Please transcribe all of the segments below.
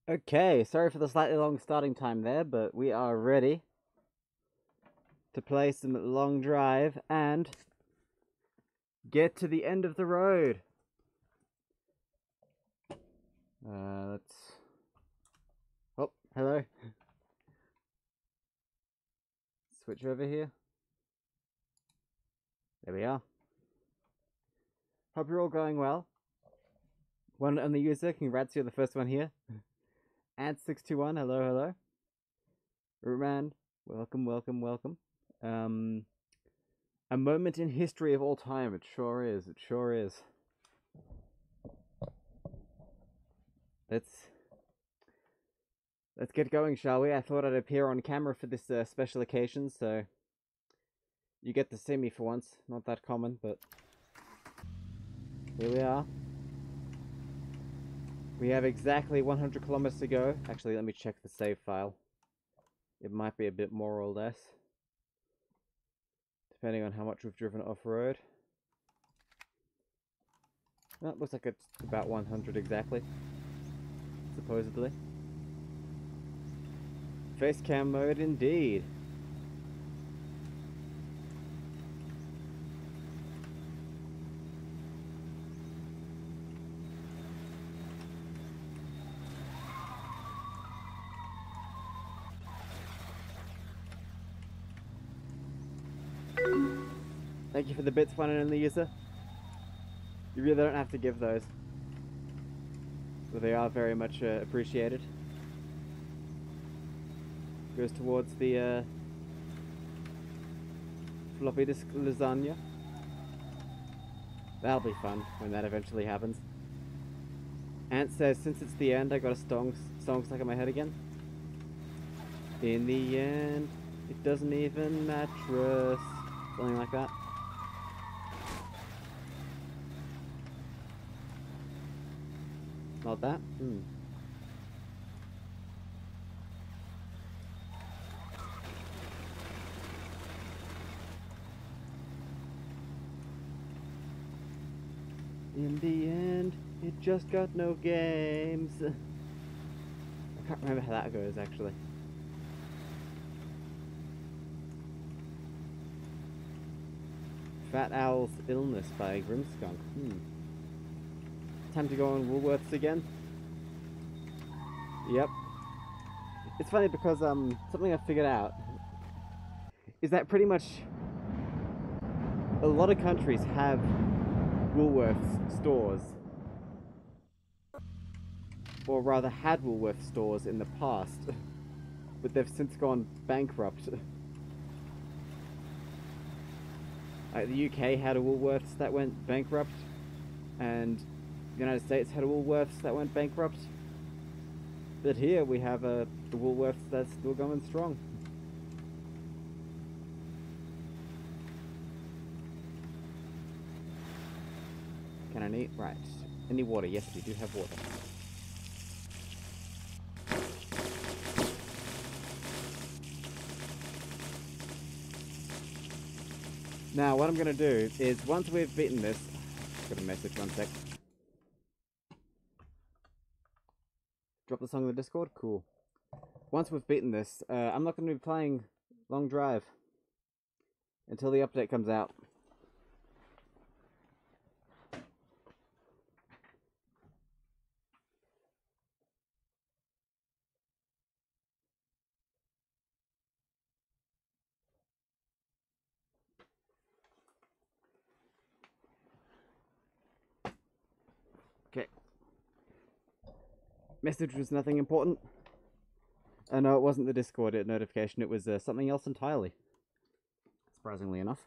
Okay, sorry for the slightly long starting time there, but we are ready to play some long drive and get to the end of the road. Let's... Oh, hello. Switch over here. There we are. Hope you're all going well. One on the user, congrats, you're the first one here. Ant621, hello, hello. Rootman, welcome. A moment in history of all time, it sure is, it sure is. Let's get going, shall we? I thought I'd appear on camera for this special occasion, so you get to see me for once. Not that common, but here we are. We have exactly 100 kilometers to go. Actually, let me check the save file. It might be a bit more or less, depending on how much we've driven off-road. Well, it looks like it's about 100 exactly, supposedly. Facecam mode indeed. Thank you for the bits, one and only user. You really don't have to give those, but they are very much appreciated. Goes towards the floppy disk lasagna. That'll be fun when that eventually happens. Ant says, since it's the end, I got a song stuck in my head again. In the end, it doesn't even matter. Something like that. Not that? In the end, it just got no games. I can't remember how that goes, actually. Fat Owl's Illness by Grimskunk. Time to go on Woolworths again. Yep. It's funny because something I figured out is that pretty much a lot of countries have Woolworths stores, or rather had Woolworths stores in the past, but they've since gone bankrupt. Like the UK had a Woolworths that went bankrupt, and the United States had a Woolworths that went bankrupt. But here we have the Woolworths that's still going strong. Can I need? Right. Any water? Yes, we do have water. Now, what I'm going to do is, once we've beaten this... Got a message, one sec. Drop the song in the Discord? Cool. Once we've beaten this, I'm not going to be playing Long Drive until the update comes out. Okay. Message was nothing important. No, it wasn't the Discord notification, it was something else entirely. Surprisingly enough.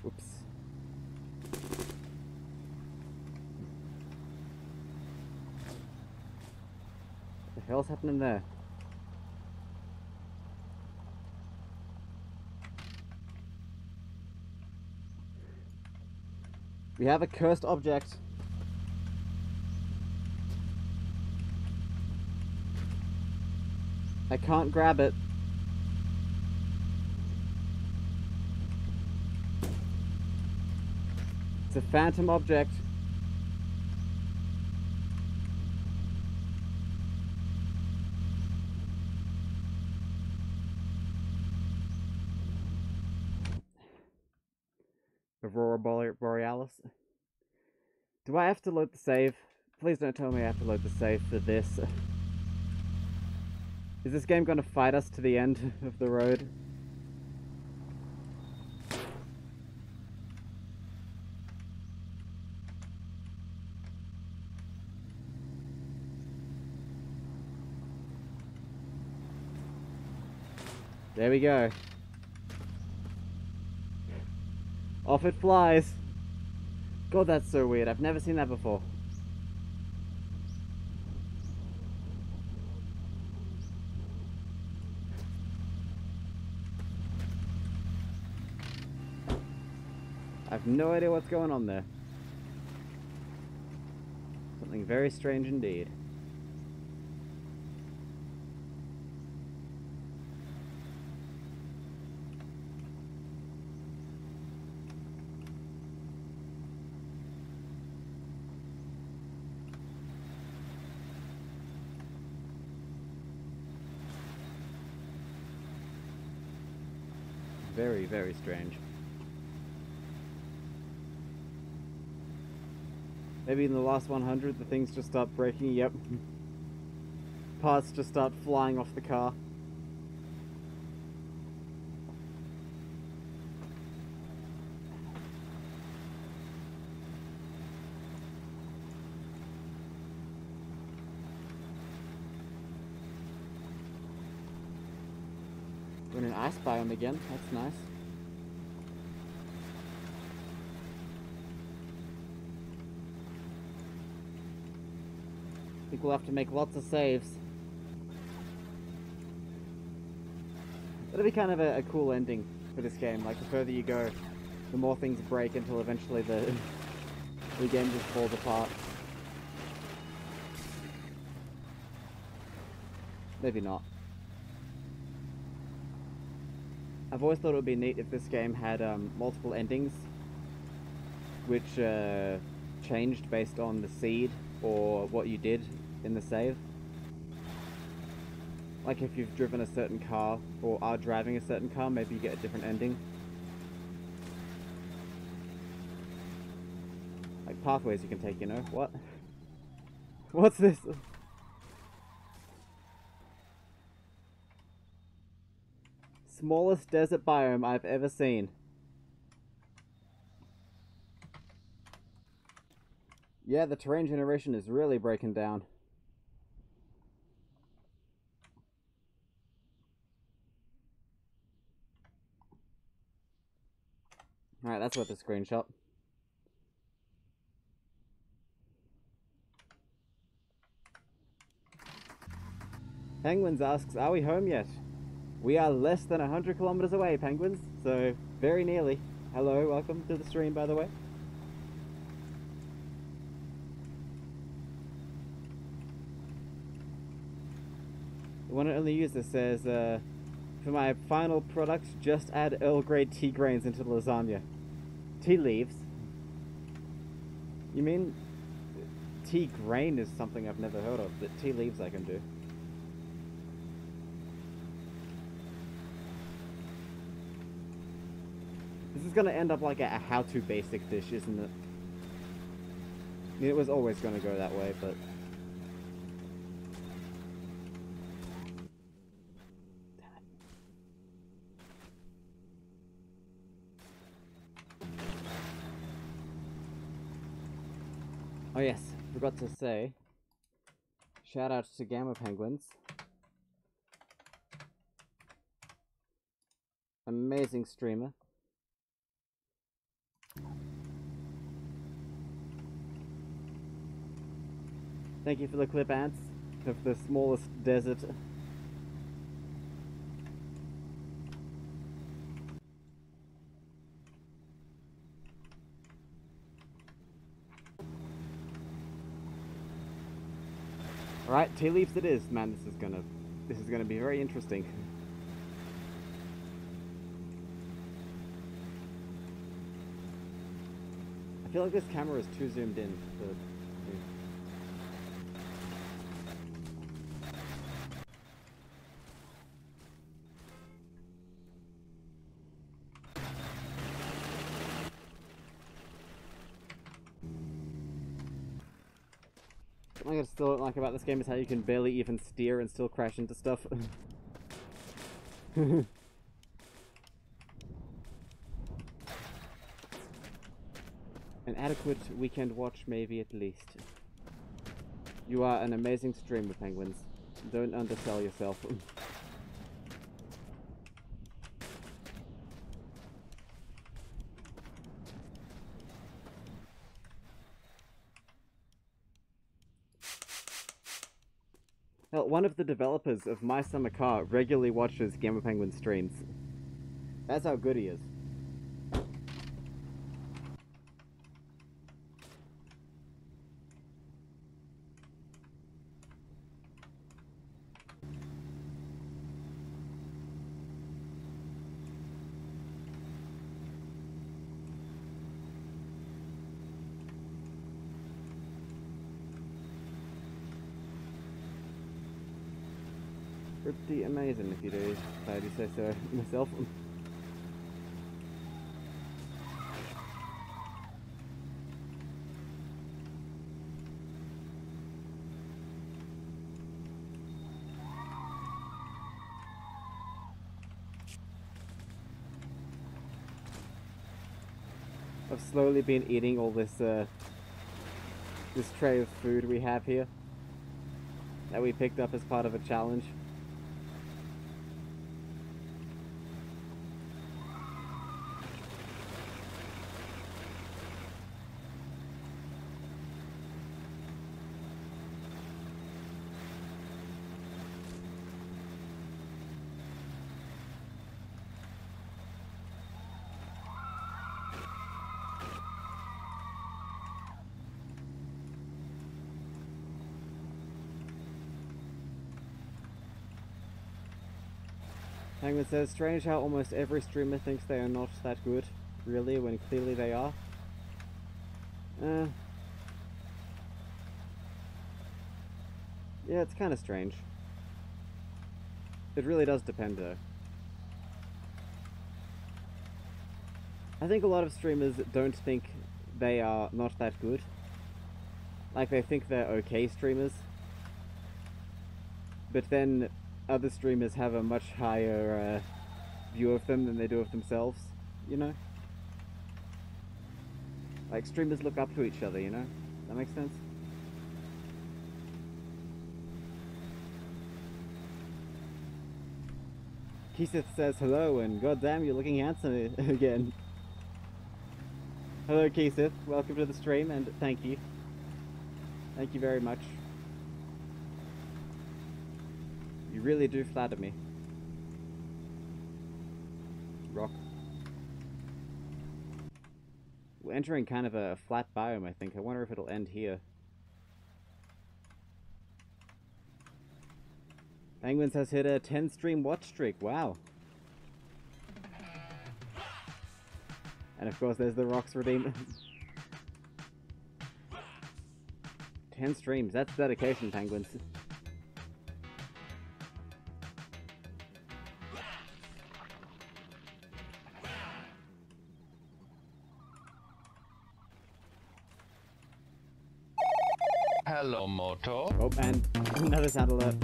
Whoops. What the hell's happening there? We have a cursed object. I can't grab it. It's a phantom object. Aurora Borealis. Do I have to load the save? Please don't tell me I have to load the save for this. Is this game going to fight us to the end of the road? There we go. Off it flies. God, that's so weird. I've never seen that before. I have no idea what's going on there. Something very strange indeed. Very, very strange. Maybe in the last 100 the things just start breaking, yep. Parts just start flying off the car. We're in an ice biome again, that's nice. I think we'll have to make lots of saves. That'll be kind of a cool ending for this game. Like, the further you go, the more things break until eventually the game just falls apart. Maybe not. I've always thought it would be neat if this game had multiple endings, which changed based on the seed or what you did in the save. Like if you've driven a certain car or are driving a certain car, maybe you get a different ending. Like pathways you can take, you know? What? What's this? Smallest desert biome I've ever seen. Yeah, the terrain generation is really breaking down. Alright, that's worth a screenshot. Penguins asks, are we home yet? We are less than 100 kilometers away, Penguins, so very nearly. Hello, welcome to the stream, by the way. The one and only user says, for my final product, just add Earl Grey tea grains into the lasagna. Tea leaves? You mean tea grain is something I've never heard of, but tea leaves I can do. This is gonna end up like a how-to basic dish, isn't it? I mean, it was always gonna go that way, but... Oh yes, forgot to say, shout out to Gamma Penguins. Amazing streamer. Thank you for the clip, Ants, of the smallest desert. Alright, tea leaves it is. Man, this is gonna be very interesting. I feel like this camera is too zoomed in. something I still don't like about this game is how you can barely even steer and still crash into stuff. An adequate weekend watch, maybe at least. You are an amazing streamer, Penguins. Don't undersell yourself. Hell, one of the developers of My Summer Car regularly watches Gamer Penguin streams. That's how good he is. Pretty amazing if you do, if I do say so myself. I've slowly been eating all this this tray of food we have here that we picked up as part of a challenge. Penguin says, strange how almost every streamer thinks they are not that good, really, when clearly they are. Yeah, it's kind of strange. It really does depend, though. I think a lot of streamers don't think they are not that good. Like, they think they're okay streamers. But then other streamers have a much higher view of them than they do of themselves, you know? Like, streamers look up to each other, you know? That makes sense? Keeseth says hello, and goddamn, you're looking handsome again. Hello, Keeseth. Welcome to the stream, and thank you. Thank you very much. You really do flatter me. Rock. We're entering kind of a flat biome, I think. I wonder if it'll end here. Penguins has hit a 10-stream watch streak. Wow. And of course, there's the Rocks Redeemer. 10 streams. That's dedication, Penguins. Hello, Moto. Oh, and another sound alert.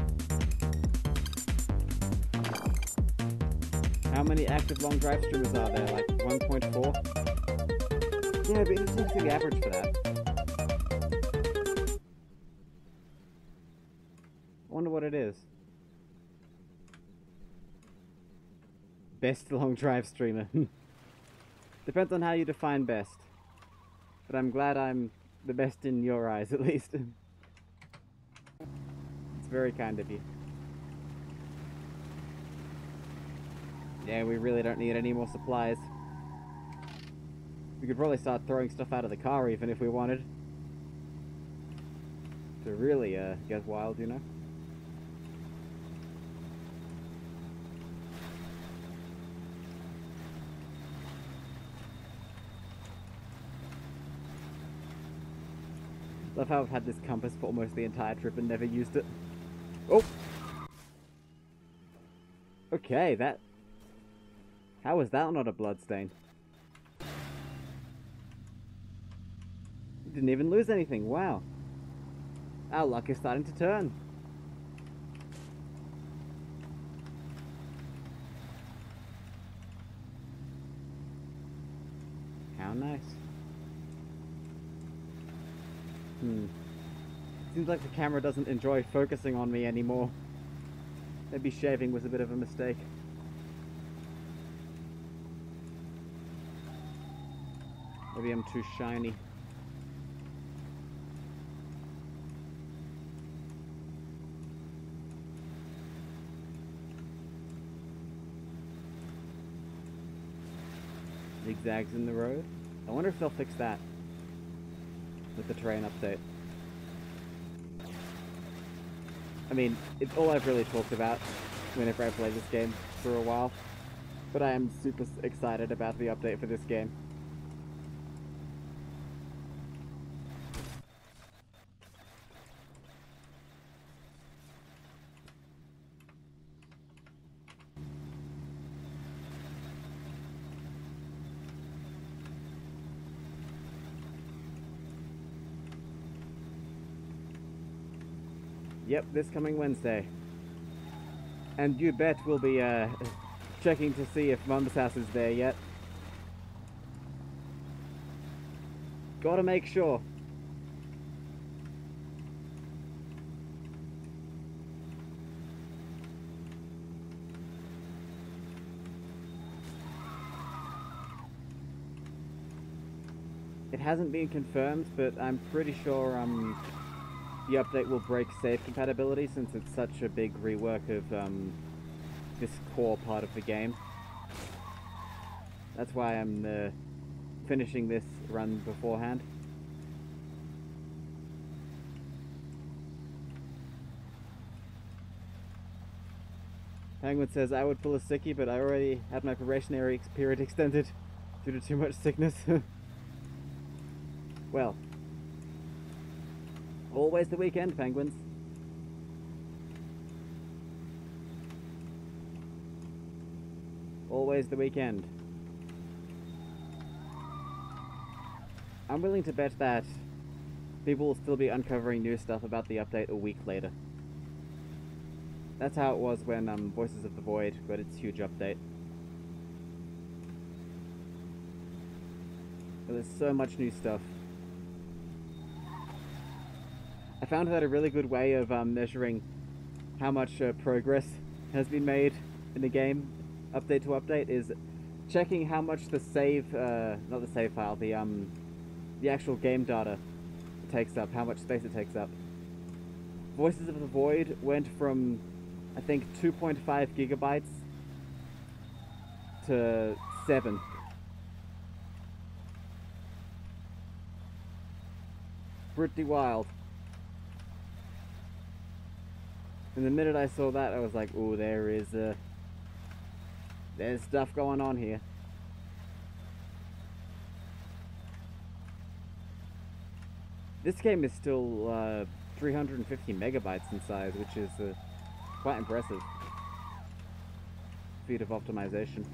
How many active long drive streamers are there? Like 1.4? Yeah, but it's not the average for that. I wonder what it is. Best long drive streamer. Depends on how you define best. But I'm glad I'm the best in your eyes, at least. It's very kind of you. Yeah, we really don't need any more supplies. We could probably start throwing stuff out of the car even if we wanted. To really get wild, you know? Love how I've had this compass for almost the entire trip and never used it. Oh! Okay, that... How was that not a bloodstain? Didn't even lose anything, wow. Our luck is starting to turn. How nice. Seems like the camera doesn't enjoy focusing on me anymore. Maybe shaving was a bit of a mistake. Maybe I'm too shiny. Zigzags in the road. I wonder if they'll fix that with the terrain update. I mean, it's all I've really talked about whenever I play this game for a while, but I am super excited about the update for this game. Yep, this coming Wednesday. And you bet we'll be checking to see if Mum's house is there yet. Gotta make sure. It hasn't been confirmed, but I'm pretty sure the update will break save compatibility since it's such a big rework of this core part of the game. That's why I'm finishing this run beforehand. Penguin says, I would pull a sickie, but I already had my probationary period extended due to too much sickness. Well, always the weekend, Penguins. Always the weekend. I'm willing to bet that people will still be uncovering new stuff about the update a week later. That's how it was when Voices of the Void got its huge update. There's so much new stuff. I found that a really good way of measuring how much progress has been made in the game, update to update, is checking how much the save, not the save file, the actual game data takes up, how much space it takes up. Voices of the Void went from, I think, 2.5 gigabytes to 7. Pretty wild. And the minute I saw that, I was like, ooh, there's stuff going on here. This game is still 350 megabytes in size, which is quite impressive feat of optimization.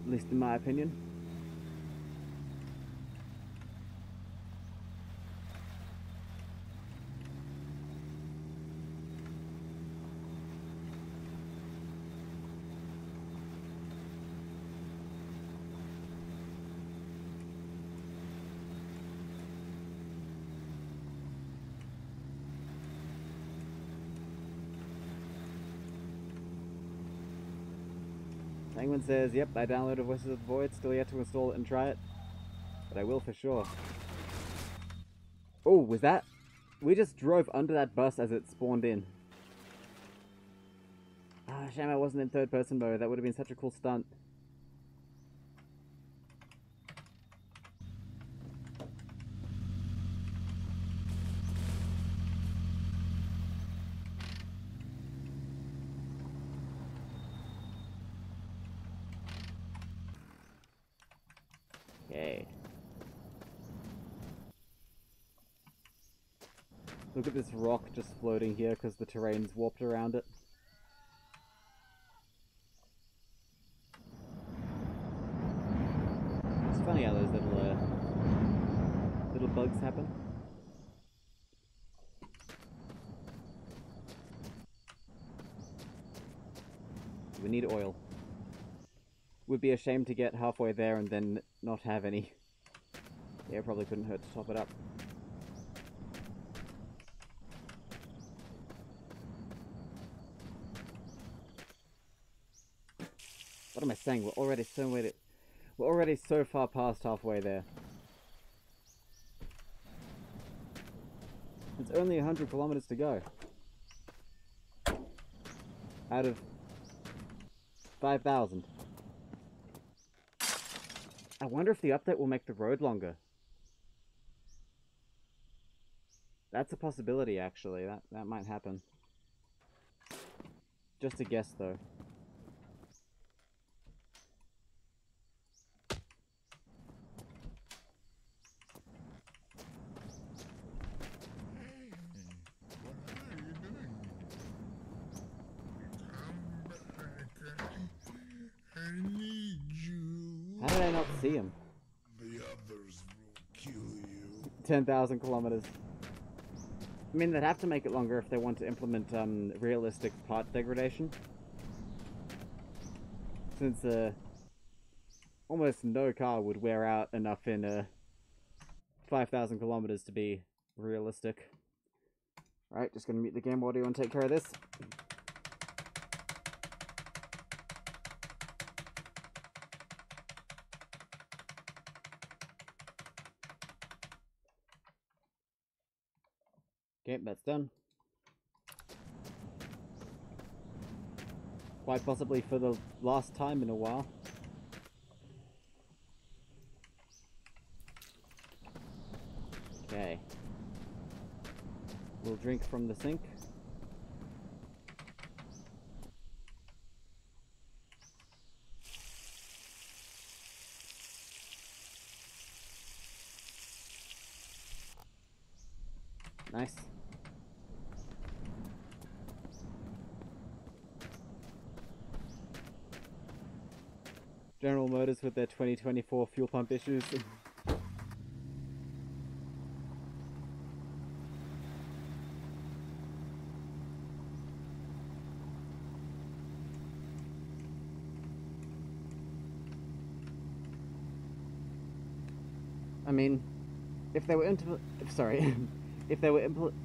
At least in my opinion. Penguin says, yep, I downloaded Voices of the Void, still yet to install it and try it. But I will for sure. Oh, was that? We just drove under that bus as it spawned in. Ah, shame I wasn't in third person mode, that would have been such a cool stunt. Okay. Look at this rock just floating here because the terrain's warped around it. funny how those little bugs happen. We need oil. Would be a shame to get halfway there and then not have any. Yeah, it probably couldn't hurt to top it up. What am I saying? We're already so far past halfway there. It's only 100 kilometers to go. Out of 5,000. I wonder if the update will make the road longer. That's a possibility, actually. That might happen. Just a guess, though. How did I not see him? The others will kill you. 10,000 kilometers. I mean, they'd have to make it longer if they want to implement realistic part degradation. Since almost no car would wear out enough in 5,000 kilometers to be realistic. Alright, just gonna mute the game audio and take care of this. Okay, that's done. Quite possibly for the last time in a while. Okay. We'll drink from the sink. Nice. General Motors with their 2024 fuel pump issues. I mean, if they were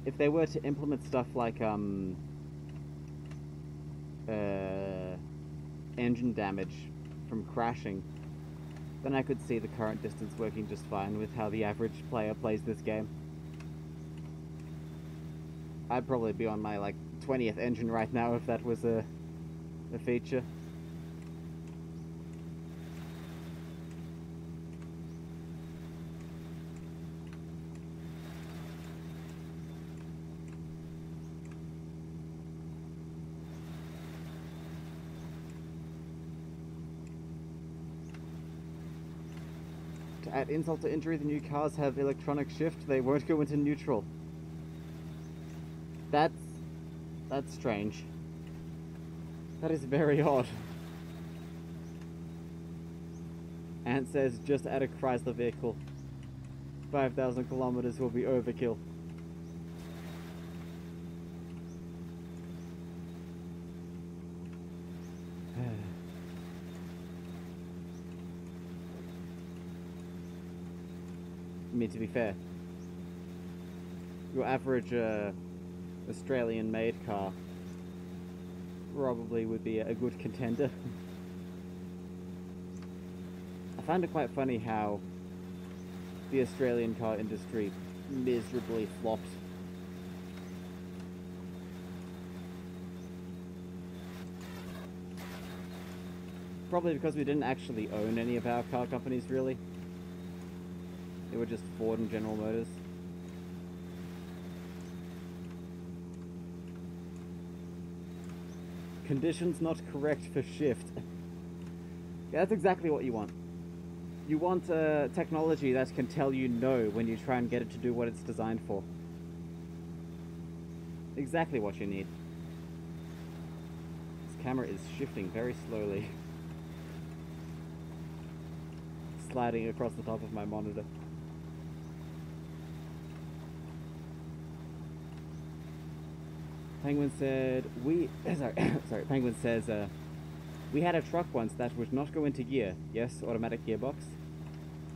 if they were to implement stuff like engine damage from crashing, then I could see the current distance working just fine with how the average player plays this game. I'd probably be on my like 20th engine right now if that was a feature. To add insult to injury, the new cars have electronic shift. They won't go into neutral. That's strange. That is very odd. Ant says, just add a Chrysler vehicle. 5,000 kilometers will be overkill. I mean, to be fair, your average Australian-made car probably would be a good contender. I find it quite funny how the Australian car industry miserably flopped. Probably because we didn't actually own any of our car companies, really. They were just Ford and General Motors. Conditions not correct for shift. Yeah, that's exactly what you want. You want technology that can tell you no when you try and get it to do what it's designed for. Exactly what you need. This camera is shifting very slowly. sliding across the top of my monitor. Penguin said, sorry, Penguin says, we had a truck once that would not go into gear. Yes, automatic gearbox.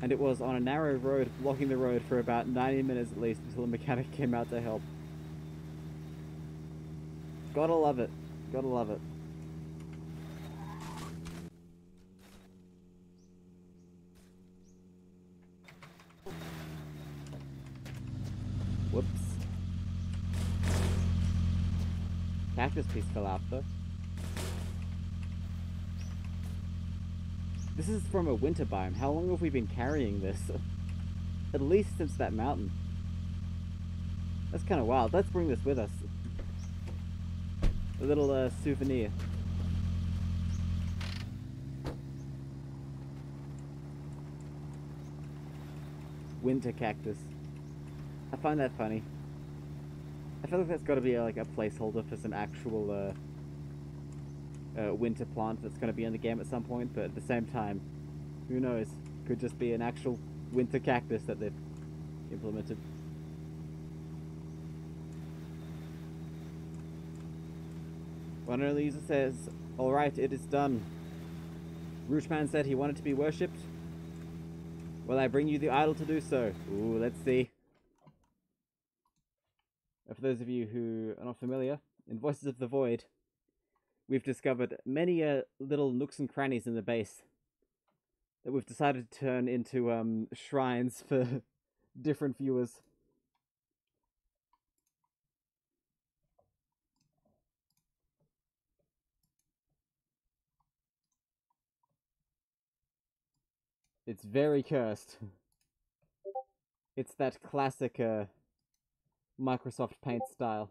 And it was on a narrow road, blocking the road for about 90 minutes at least until a mechanic came out to help. Gotta love it. Gotta love it. Whoops. Cactus piece fell out though. This is from a winter biome. How long have we been carrying this? At least since that mountain. That's kind of wild. Let's bring this with us. A little souvenir. Winter cactus. I find that funny. I feel like that's got to be like a placeholder for some actual winter plant that's going to be in the game at some point, but at the same time, who knows? Could just be an actual winter cactus that they've implemented. One early user says, alright, it is done. Rootman said he wanted to be worshipped. Will I bring you the idol to do so? Ooh, let's see. For those of you who are not familiar, in Voices of the Void, we've discovered many little nooks and crannies in the base that we've decided to turn into shrines for different viewers. It's very cursed. It's that classic Microsoft Paint style.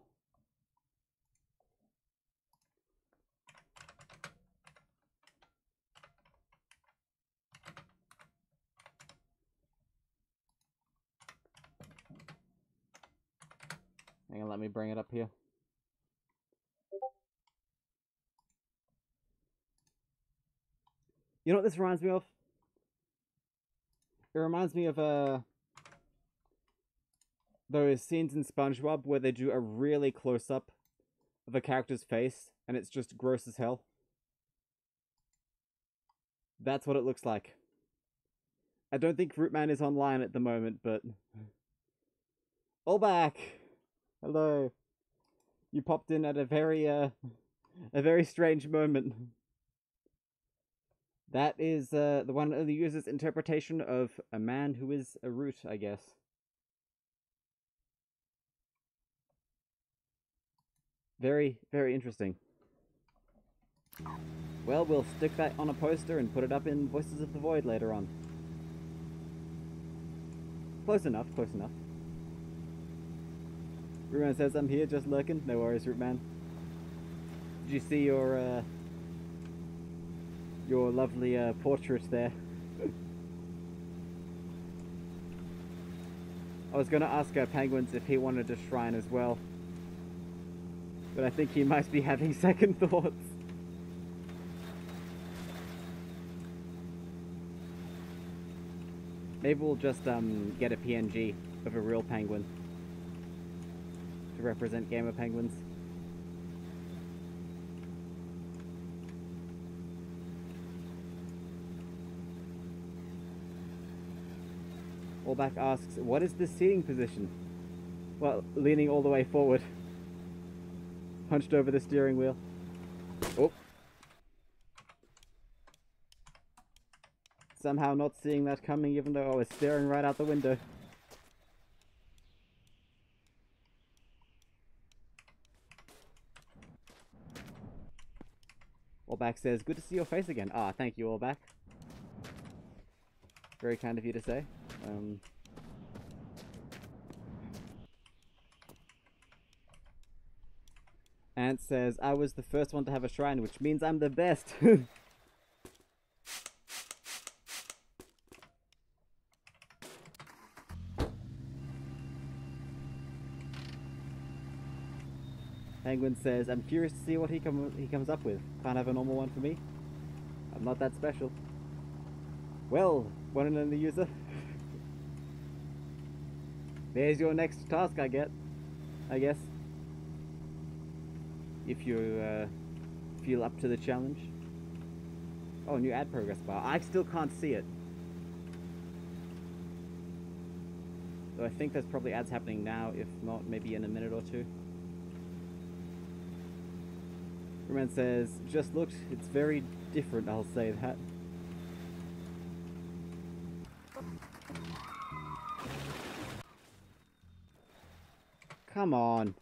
Hang on, let me bring it up here. You know what this reminds me of? It reminds me of those scenes in SpongeBob where they do a really close-up of a character's face and it's just gross as hell. That's what it looks like. I don't think Rootman is online at the moment, but... All back! Hello. You popped in at a very strange moment. That is the one that uses interpretation of a man who is a root, I guess. Very, very interesting. Well, we'll stick that on a poster and put it up in Voices of the Void later on. Close enough, close enough. Rootman says I'm here, just lurking. No worries, Rootman. Did you see your lovely portrait there? I was gonna ask Penguins if he wanted a shrine as well, but I think he might be having second thoughts. Maybe we'll just get a PNG of a real penguin to represent Gamer Penguins. Allback asks, what is the seating position? Well, leaning all the way forward. Hunched over the steering wheel. Oh. Somehow not seeing that coming even though I was staring right out the window. Allback says, good to see your face again. Ah, thank you, Allback. Very kind of you to say. Ant says, I was the first one to have a shrine, which means I'm the best. Penguin says, I'm curious to see what he comes up with. Can't have a normal one for me. I'm not that special. Well, one and only user. There's your next task, I guess. If you feel up to the challenge. Oh, new ad progress bar. I still can't see it. So I think there's probably ads happening now, if not, maybe in a minute or two. Roman says, just looked, it's very different, I'll say that. Come on.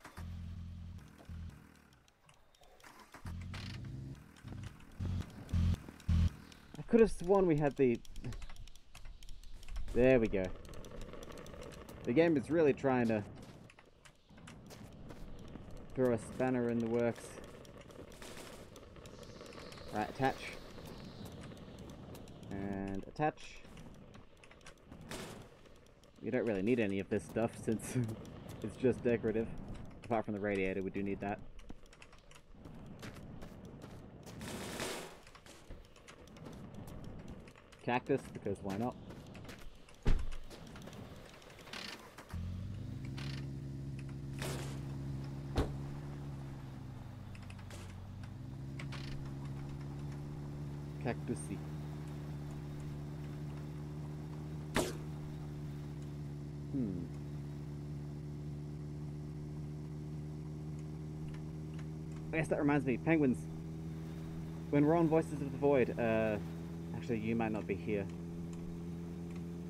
I could have sworn we had the... There we go. The game is really trying to throw a spanner in the works. Right, attach. And attach. You don't really need any of this stuff since it's just decorative. Apart from the radiator, we do need that. Cactus, because why not? Cactusy. I guess that reminds me, penguins. When we're on Voices of the Void, actually you might not be here.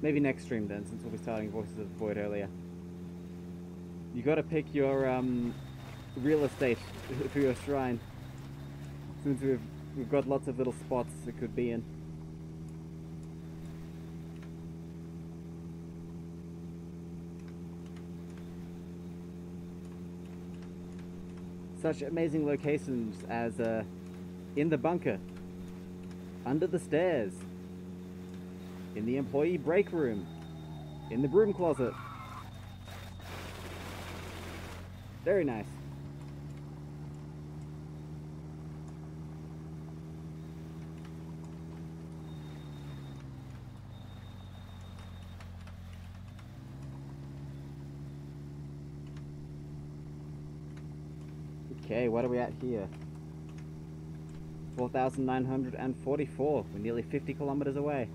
Maybe next stream then, since we'll be starting Voices of the Void earlier. You gotta pick your real estate for your shrine. Since we've got lots of little spots it could be in. Such amazing locations as in the bunker, under the stairs, in the employee break room, in the broom closet. Very nice. Okay, what are we at here? 4,944. We're nearly 50 kilometers away.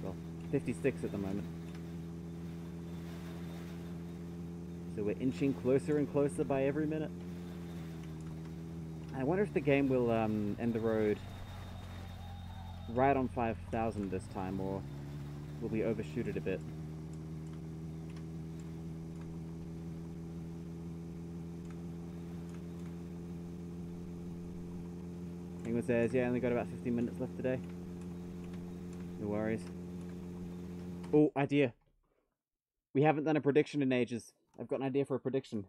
Well, 56 at the moment. So we're inching closer and closer by every minute. I wonder if the game will end the road right on 5,000 this time, or will we overshoot it a bit? Penguin says, yeah, I only got about 15 minutes left today. No worries. Oh, idea. We haven't done a prediction in ages. I've got an idea for a prediction.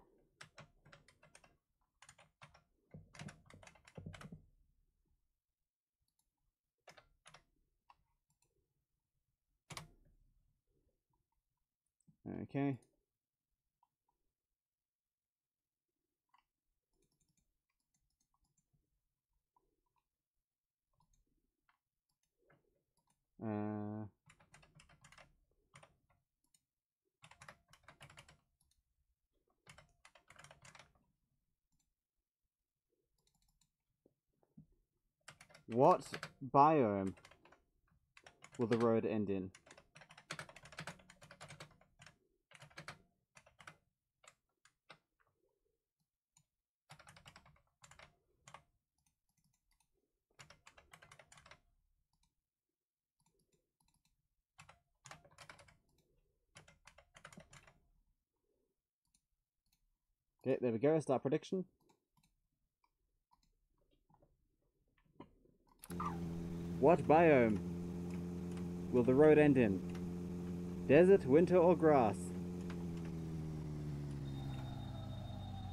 Okay. What biome will the road end in? Okay, there we go. Start prediction. What biome will the road end in? Desert, winter, or grass?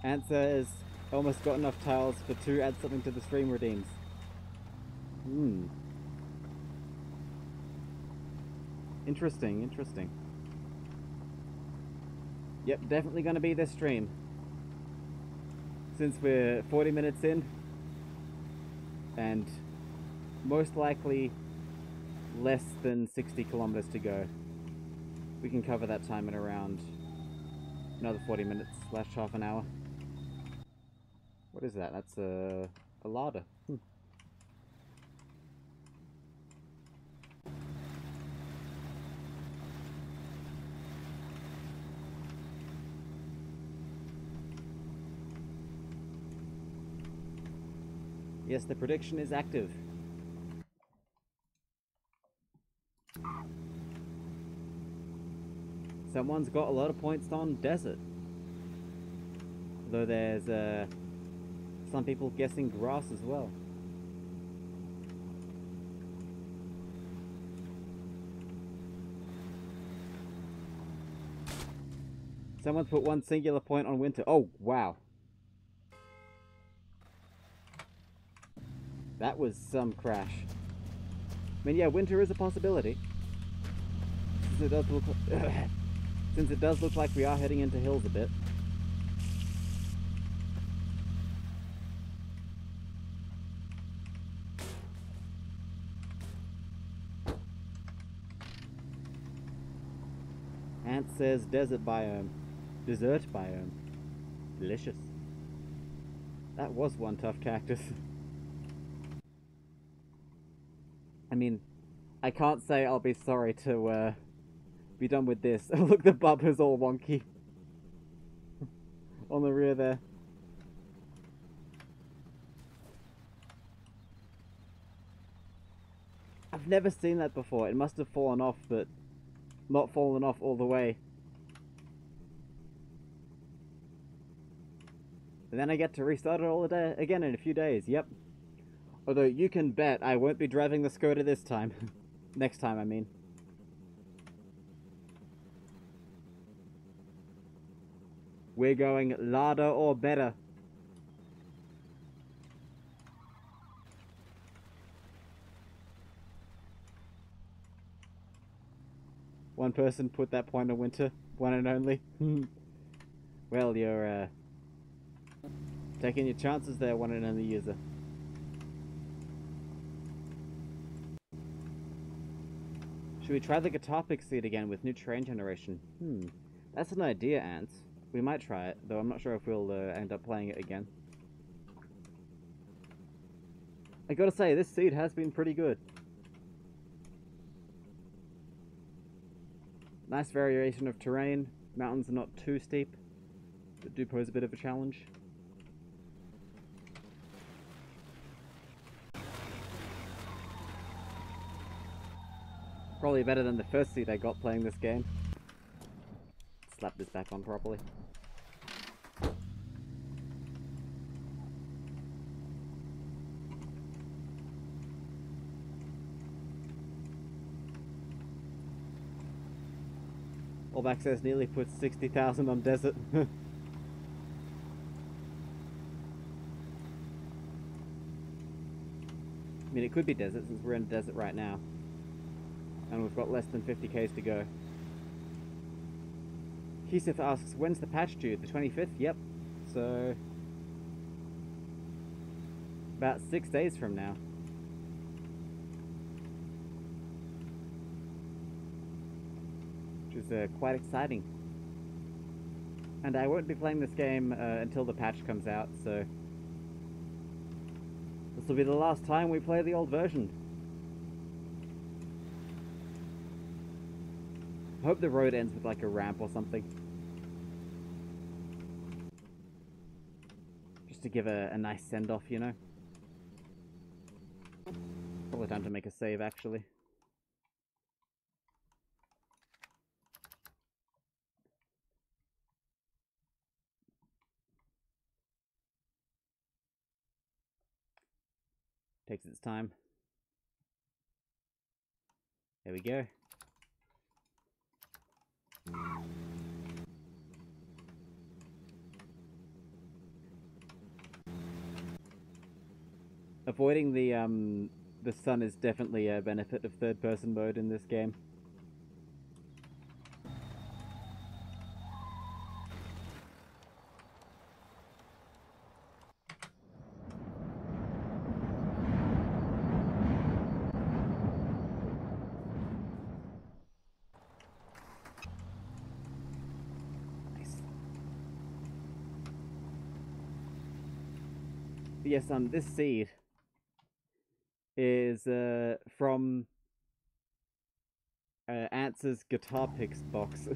Answer is almost got enough tiles for 2 add something to the stream redeems. Interesting, interesting. Yep, definitely gonna be this stream. Since we're 40 minutes in, and most likely less than 60 kilometers to go. We can cover that time in around another 40 minutes slash half an hour. What is that? That's a larder. Yes, the prediction is active. Someone's got a lot of points on desert. Though there's some people guessing grass as well. Someone's put one singular point on winter. Oh, wow. That was some crash. I mean, yeah, winter is a possibility. Since it does look like we are heading into hills a bit. Ant says desert biome. Desert biome. Delicious. That was one tough cactus. I mean, I can't say I'll be sorry to be done with this. Look, the bumper's all wonky. On the rear there. I've never seen that before. It must have fallen off, but not fallen off all the way. And then I get to restart it all again in a few days, yep. Although you can bet I won't be driving the Skoda this time. Next time, I mean. We're going Lada or better. One person put that point on winter. One and only. Well, you're taking your chances there, one and only user. Should we try the guitar pick seed again with new train generation? That's an idea, Ants. We might try it, though I'm not sure if we'll end up playing it again. I gotta say, this seed has been pretty good. Nice variation of terrain. Mountains are not too steep, but do pose a bit of a challenge. Probably better than the first seed I got playing this game. Slap this back on properly. Allback says nearly put 60,000 on desert. I mean, it could be desert since we're in the desert right now. And we've got less than 50 k's to go. Keysith asks, when's the patch due? The 25th? Yep. So about 6 days from now. Which is quite exciting. And I won't be playing this game until the patch comes out, so this will be the last time we play the old version. I hope the road ends with like a ramp or something. Just to give a nice send-off, you know? Probably time to make a save, actually. Takes its time. There we go. Avoiding the sun is definitely a benefit of third-person mode in this game. Yes, this seed is from Ants's guitar picks box.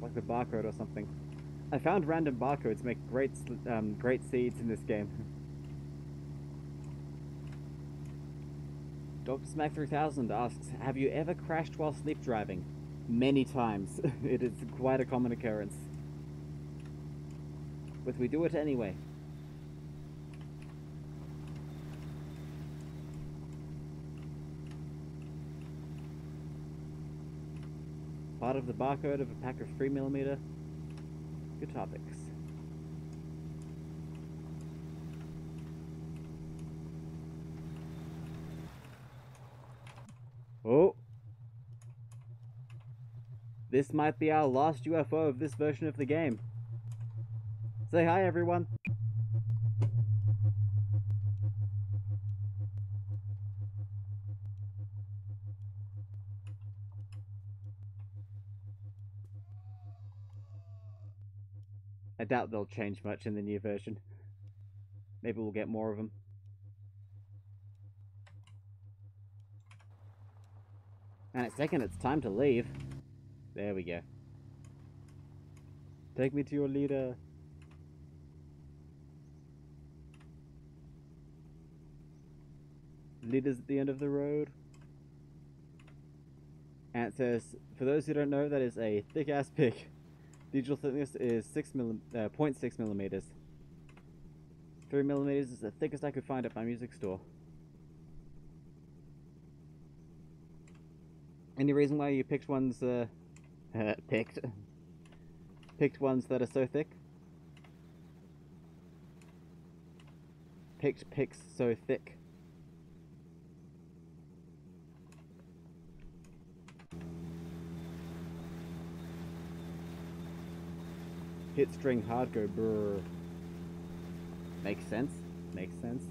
Like the barcode or something. I found random barcodes make great seeds in this game. Dr. Smack 3000 asks, have you ever crashed while sleep driving? Many times. It is quite a common occurrence. But we do it anyway. Part of the barcode of a pack of 3mm guitar picks. Oh! This might be our last UFO of this version of the game. Say hi, everyone! I doubt they'll change much in the new version. Maybe we'll get more of them. And in a second, it's time to leave. There we go. Take me to your leader. Leader's at the end of the road. And it says, for those who don't know, that is a thick-ass pick. Digital thickness is 0.6 millimeters. 3 millimeters is the thickest I could find at my music store. Any reason why you picked ones, picked ones that are so thick? Picked picks so thick. Hit string hard go brrr. Makes sense. Makes sense.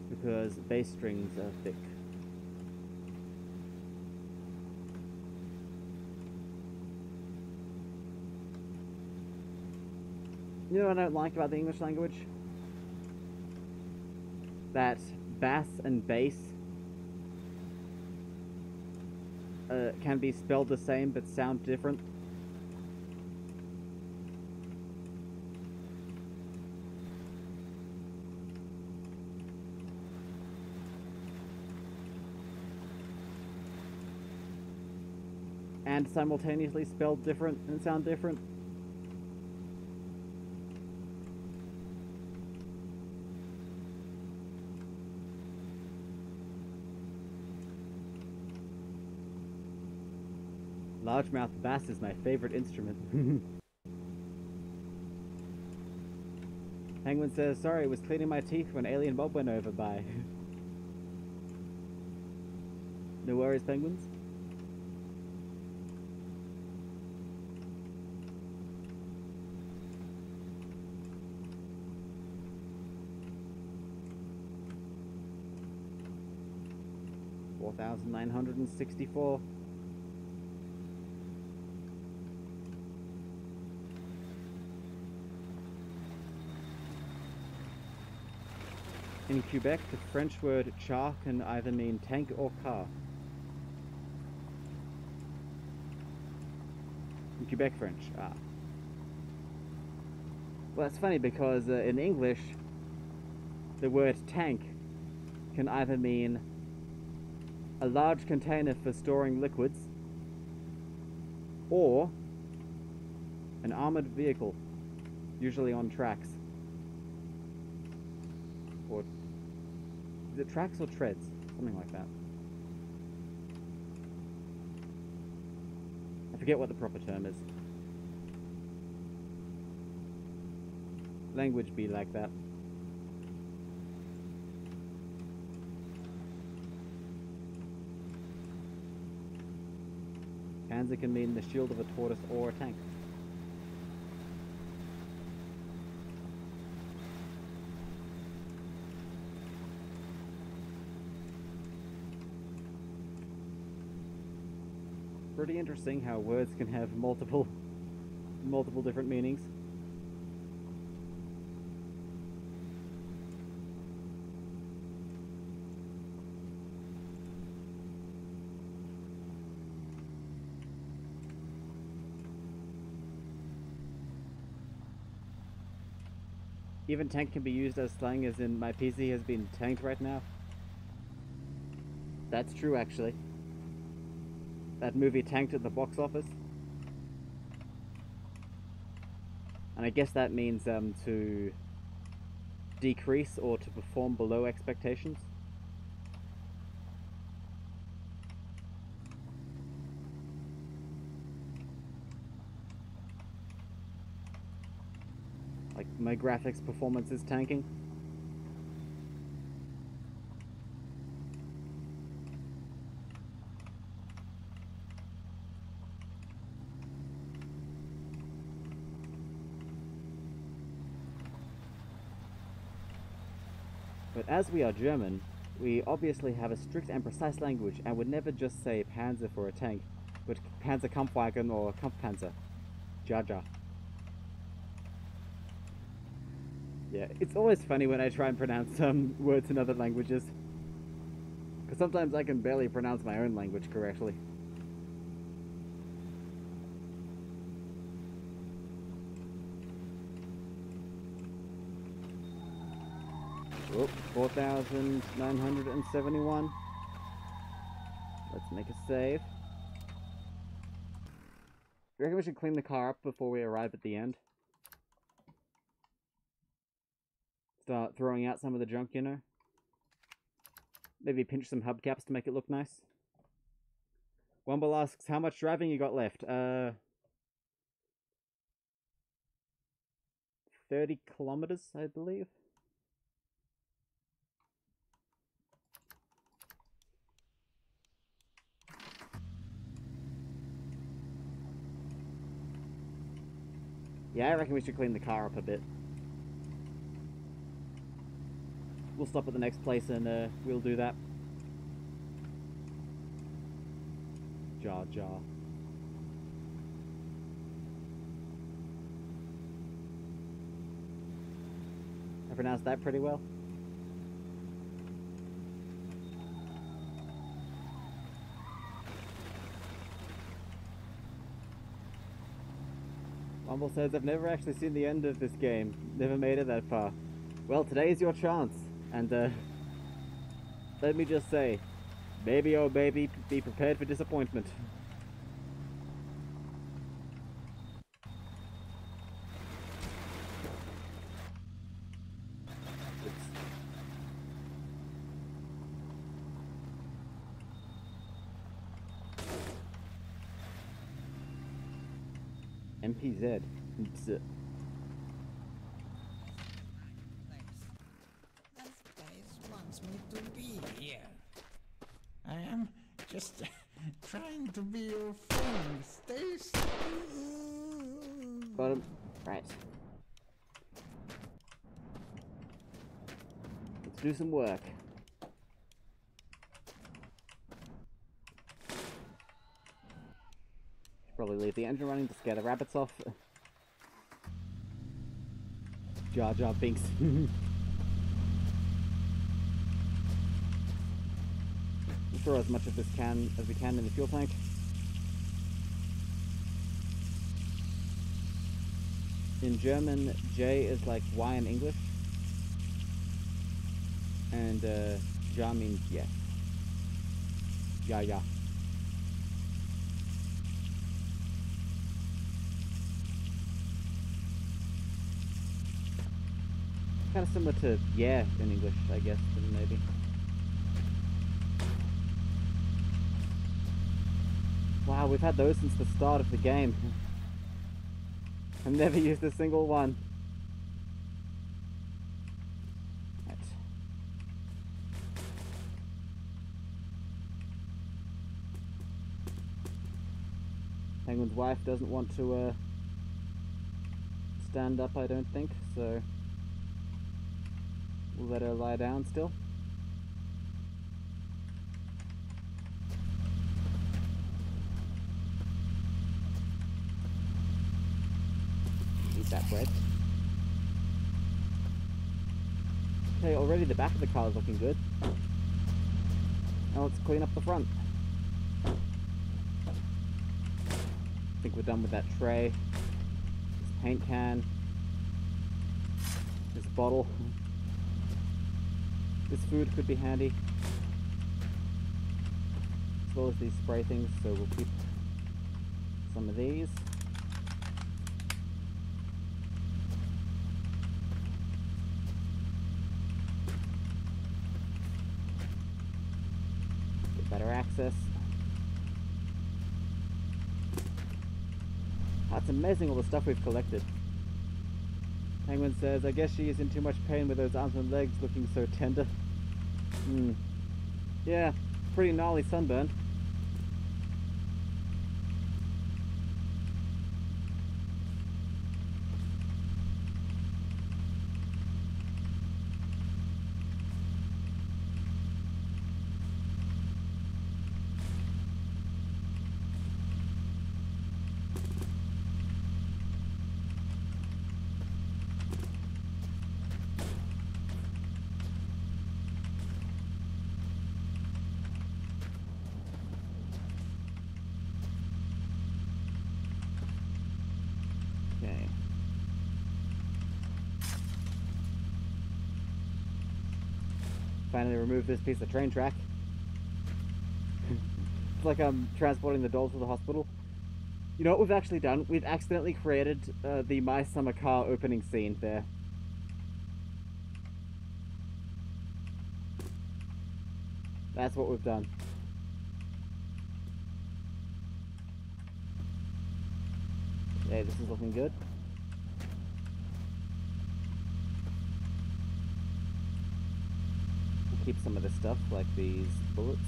Because bass strings are thick. You know what I don't like about the English language? That bass and bass can be spelled the same but sound different. And simultaneously spelled different and sound different. Largemouth bass is my favorite instrument. Penguin says, sorry, I was cleaning my teeth when Alien Bob went over by. No worries, Penguins. $4,964. In Quebec, the French word char can either mean tank or car. In Quebec French, ah. Well, that's funny because in English, the word tank can either mean a large container for storing liquids or an armored vehicle, usually on tracks. Or is it tracks or treads? Something like that. I forget what the proper term is. Language be like that. Panzer can mean the shield of a tortoise or a tank. Pretty interesting how words can have multiple different meanings. Even tank can be used as slang, as in my PC has been tanked right now. That's true, actually. That movie tanked at the box office. And I guess that means to decrease or to perform below expectations. Like, my graphics performance is tanking. But as we are German, we obviously have a strict and precise language and would never just say Panzer for a tank, but Panzerkampfwagen or Kampfpanzer. Jaja. Yeah, it's always funny when I try and pronounce some words in other languages. Because sometimes I can barely pronounce my own language correctly. Oh, 4,971. Let's make a save. You reckon we should clean the car up before we arrive at the end? Start throwing out some of the junk, you know? Maybe pinch some hubcaps to make it look nice. Wumble asks, how much driving you got left? 30 kilometers, I believe. Yeah, I reckon we should clean the car up a bit. We'll stop at the next place and we'll do that. Jar jar. I pronounced that pretty well. Wumble says, I've never actually seen the end of this game. Never made it that far. Well, today is your chance. And, let me just say, baby oh baby, be prepared for disappointment. MPZ. Bzz. Wants me to be here. I am just trying to be your friend. Stay still. Got him. Right. Let's do some work. Should probably leave the engine running to scare the rabbits off. Jar Jar Binks. We'll throw as much of this can as we can in the fuel tank. In German, J is like Y in English. And Ja means yes. Ja, ja. Kind of similar to yeah in English, I guess, maybe. Wow, we've had those since the start of the game. I've never used a single one. Right. Penguin's wife doesn't want to stand up, I don't think, so we'll let her lie down still. Eat that bread. Okay, already the back of the car is looking good. Now let's clean up the front. I think we're done with that tray. This paint can. This bottle. This food could be handy. As well as these spray things, so we'll keep some of these. Get better access. It's amazing all the stuff we've collected. Penguin says, I guess she is in too much pain with those arms and legs looking so tender. Yeah, pretty gnarly sunburn. Okay. Finally remove this piece of train track. It's like I'm transporting the doll to the hospital. You know what we've actually done? We've accidentally created the My Summer Car opening scene there. That's what we've done. Okay, this is looking good. We'll keep some of this stuff, like these bullets.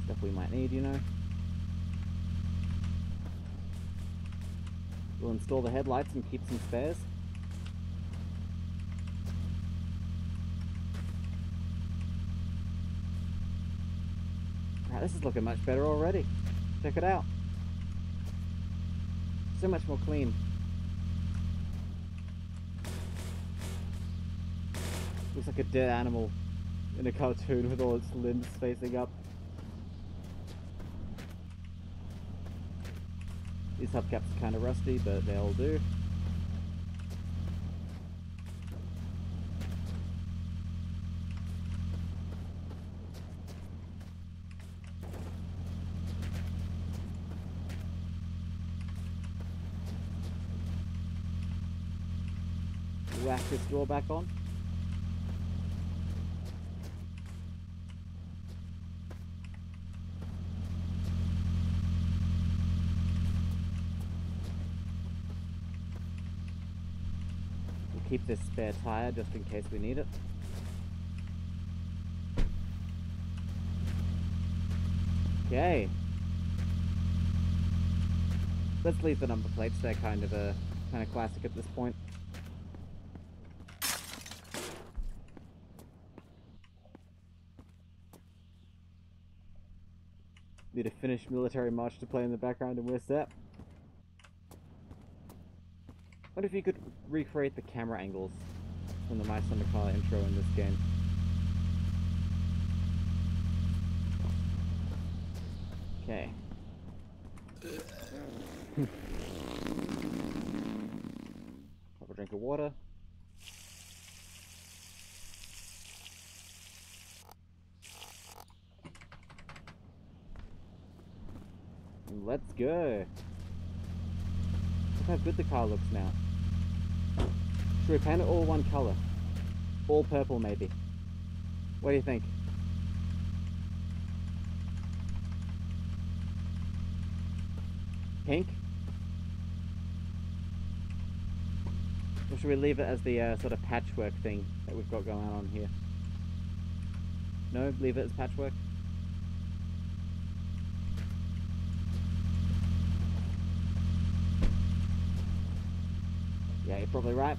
Stuff we might need, you know. We'll install the headlights and keep some spares. This is looking much better already. Check it out. So much more clean. Looks like a dead animal in a cartoon with all its limbs facing up. These hubcaps are kind of rusty, but they'll do. Whack this door back on. We'll keep this spare tire just in case we need it. Okay. Let's leave the number plates. They're kind of classic at this point. Need a Finnish military march to play in the background and we're set. What if you could recreate the camera angles from the My Summer Car intro in this game? Okay. Have a drink of water. Let's go. Look how good the car looks now. Should we paint it all one color? All purple maybe. What do you think? Pink? Or should we leave it as the sort of patchwork thing that we've got going on here? No? Leave it as patchwork? Yeah, you're probably right.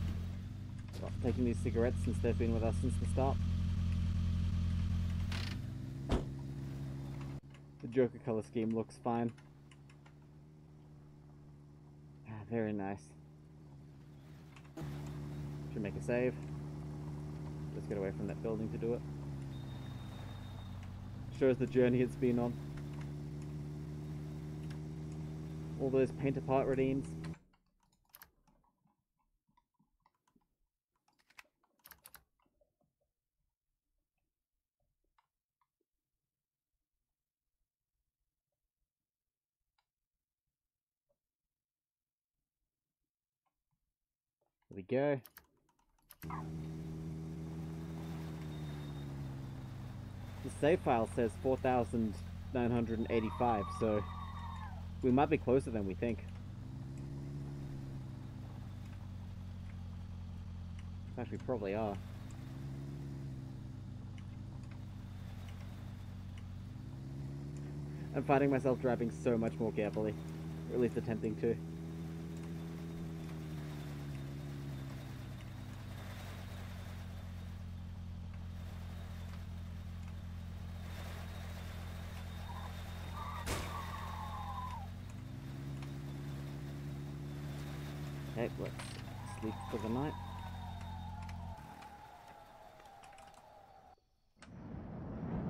Not taking these cigarettes since they've been with us since the start. The Joker color scheme looks fine. Ah, very nice. Should make a save. Let's get away from that building to do it. Shows the journey it's been on. All those paint apart redeems. There we go. The save file says 4,985, so we might be closer than we think. In fact, we probably are. I'm finding myself driving so much more carefully, or at least attempting to. Okay, let's sleep for the night.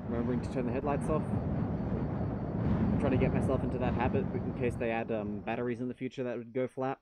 Remembering to turn the headlights off. I'm trying to get myself into that habit in case they add batteries in the future that would go flat.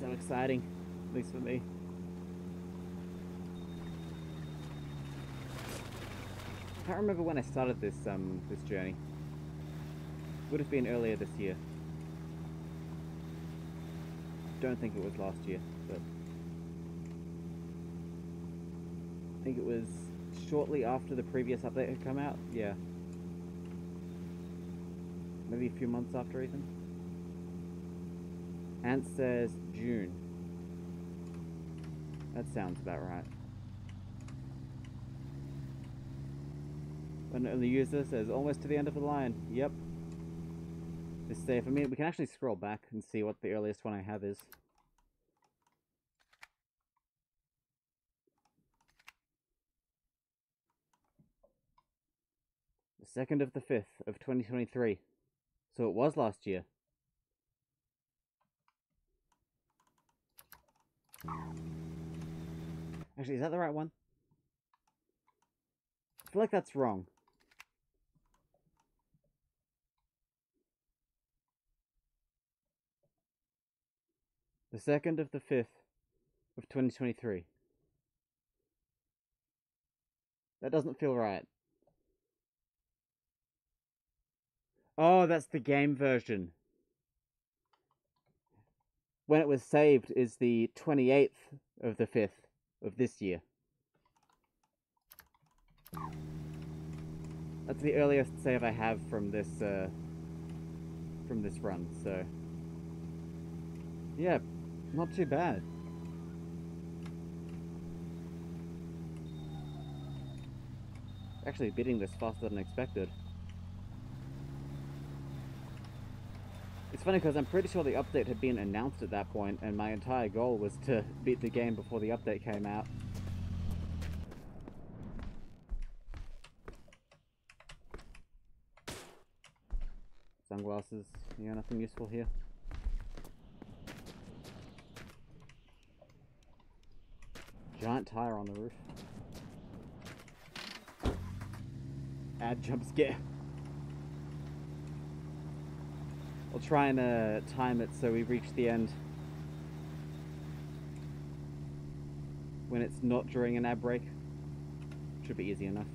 So exciting, at least for me. I can't remember when I started this this journey. Would have been earlier this year. Don't think it was last year, but I think it was shortly after the previous update had come out. Yeah, maybe a few months after even. Ant says June. That sounds about right. And the user says almost to the end of the line. Yep. This safe. I mean, we can actually scroll back and see what the earliest one I have is. The 2nd of the 5th of 2023. So it was last year. Actually, is that the right one? I feel like that's wrong. The 2nd of the 5th of 2023. That doesn't feel right. Oh, that's the game version. When it was saved is the 28th of the 5th of this year. That's the earliest save I have from this run, so yeah, not too bad. Actually beating this faster than expected. It's funny because I'm pretty sure the update had been announced at that point, and my entire goal was to beat the game before the update came out. Sunglasses, yeah, nothing useful here. giant tire on the roof. Add jump scare. I'll try and time it so we reach the end when it's not during an ad break. Should be easy enough.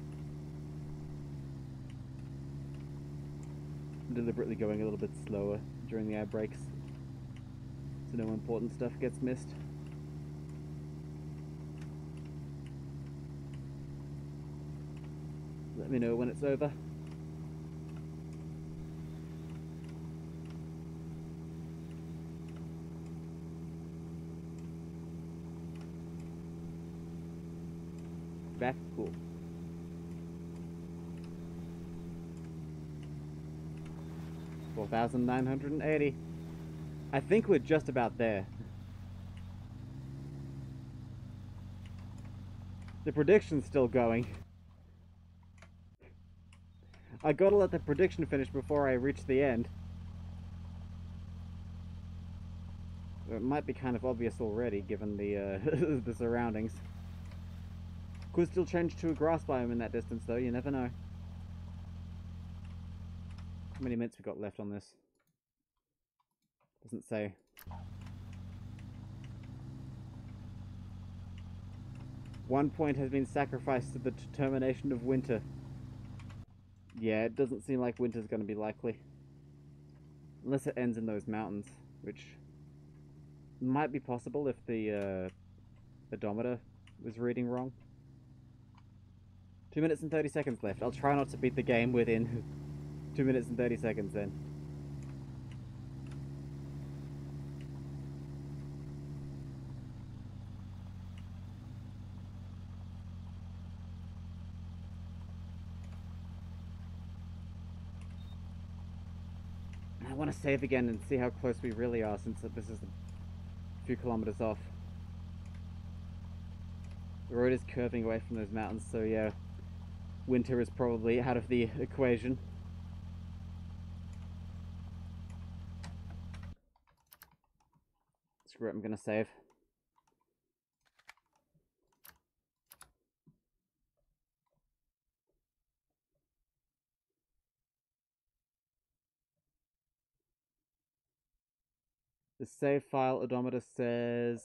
I'm deliberately going a little bit slower during the ad breaks so no important stuff gets missed. Let me know when it's over. Back? Cool. $4,980. I think we're just about there. The prediction's still going. I gotta let the prediction finish before I reach the end. It might be kind of obvious already, given the the surroundings. Could still change to a grass biome in that distance, though. You never know. How many minutes we got left on this? Doesn't say. One point has been sacrificed to the determination of winter. Yeah, it doesn't seem like winter's going to be likely. Unless it ends in those mountains, which might be possible if the odometer was reading wrong. 2 minutes and 30 seconds left. I'll try not to beat the game within 2 minutes and 30 seconds then. I want to save again and see how close we really are, since this is a few kilometers off. The road is curving away from those mountains, so yeah, winter is probably out of the equation. Screw it, I'm gonna save. The save file odometer says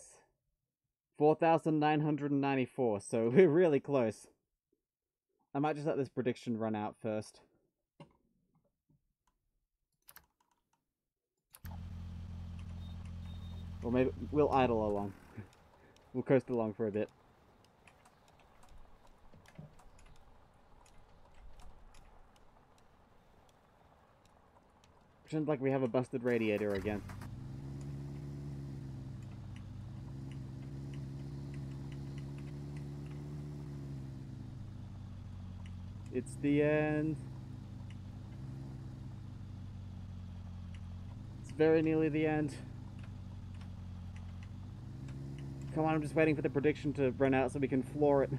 4,994, so we're really close. I might just let this prediction run out first. Or maybe we'll idle along. We'll coast along for a bit. Pretend like we have a busted radiator again. It's the end. It's very nearly the end. Come on, I'm just waiting for the prediction to run out so we can floor it.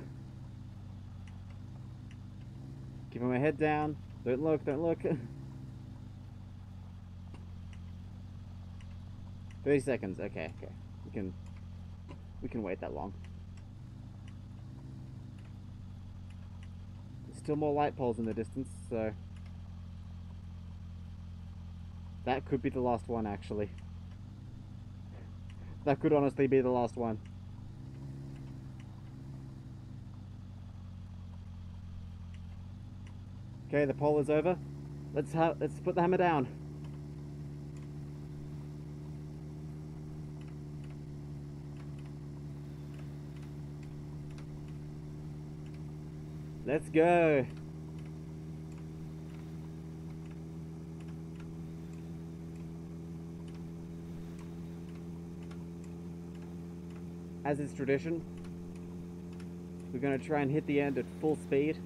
Keeping my head down. Don't look, don't look. 30 seconds. Okay, okay. We can wait that long. There's still more light poles in the distance, so that could be the last one, actually. That could honestly be the last one. Okay, the pole is over. Let's put the hammer down. Let's go. As is tradition, we're going to try and hit the end at full speed.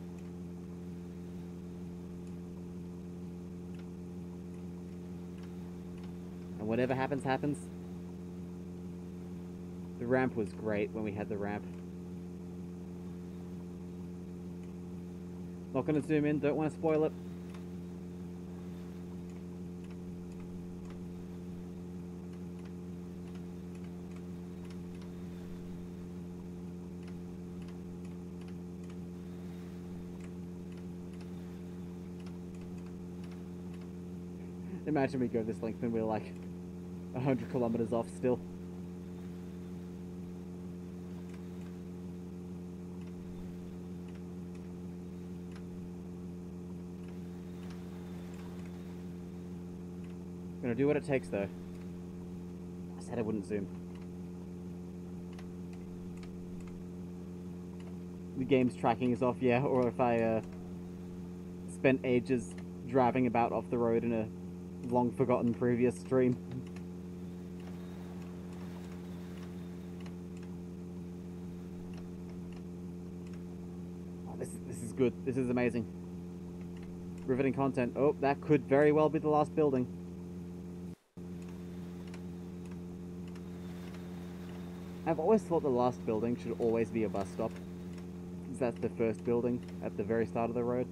And whatever happens, happens. The ramp was great when we had the ramp. Not going to zoom in, don't want to spoil it. Imagine we go this length and we're like 100 kilometers off still. Gonna do what it takes though. I said I wouldn't zoom. The game's tracking is off, yeah, or if I spent ages driving about off the road in a long forgotten previous stream. Oh, this is good. This is amazing. Riveting content. Oh, that could very well be the last building. I've always thought the last building should always be a bus stop, because that's the first building at the very start of the road.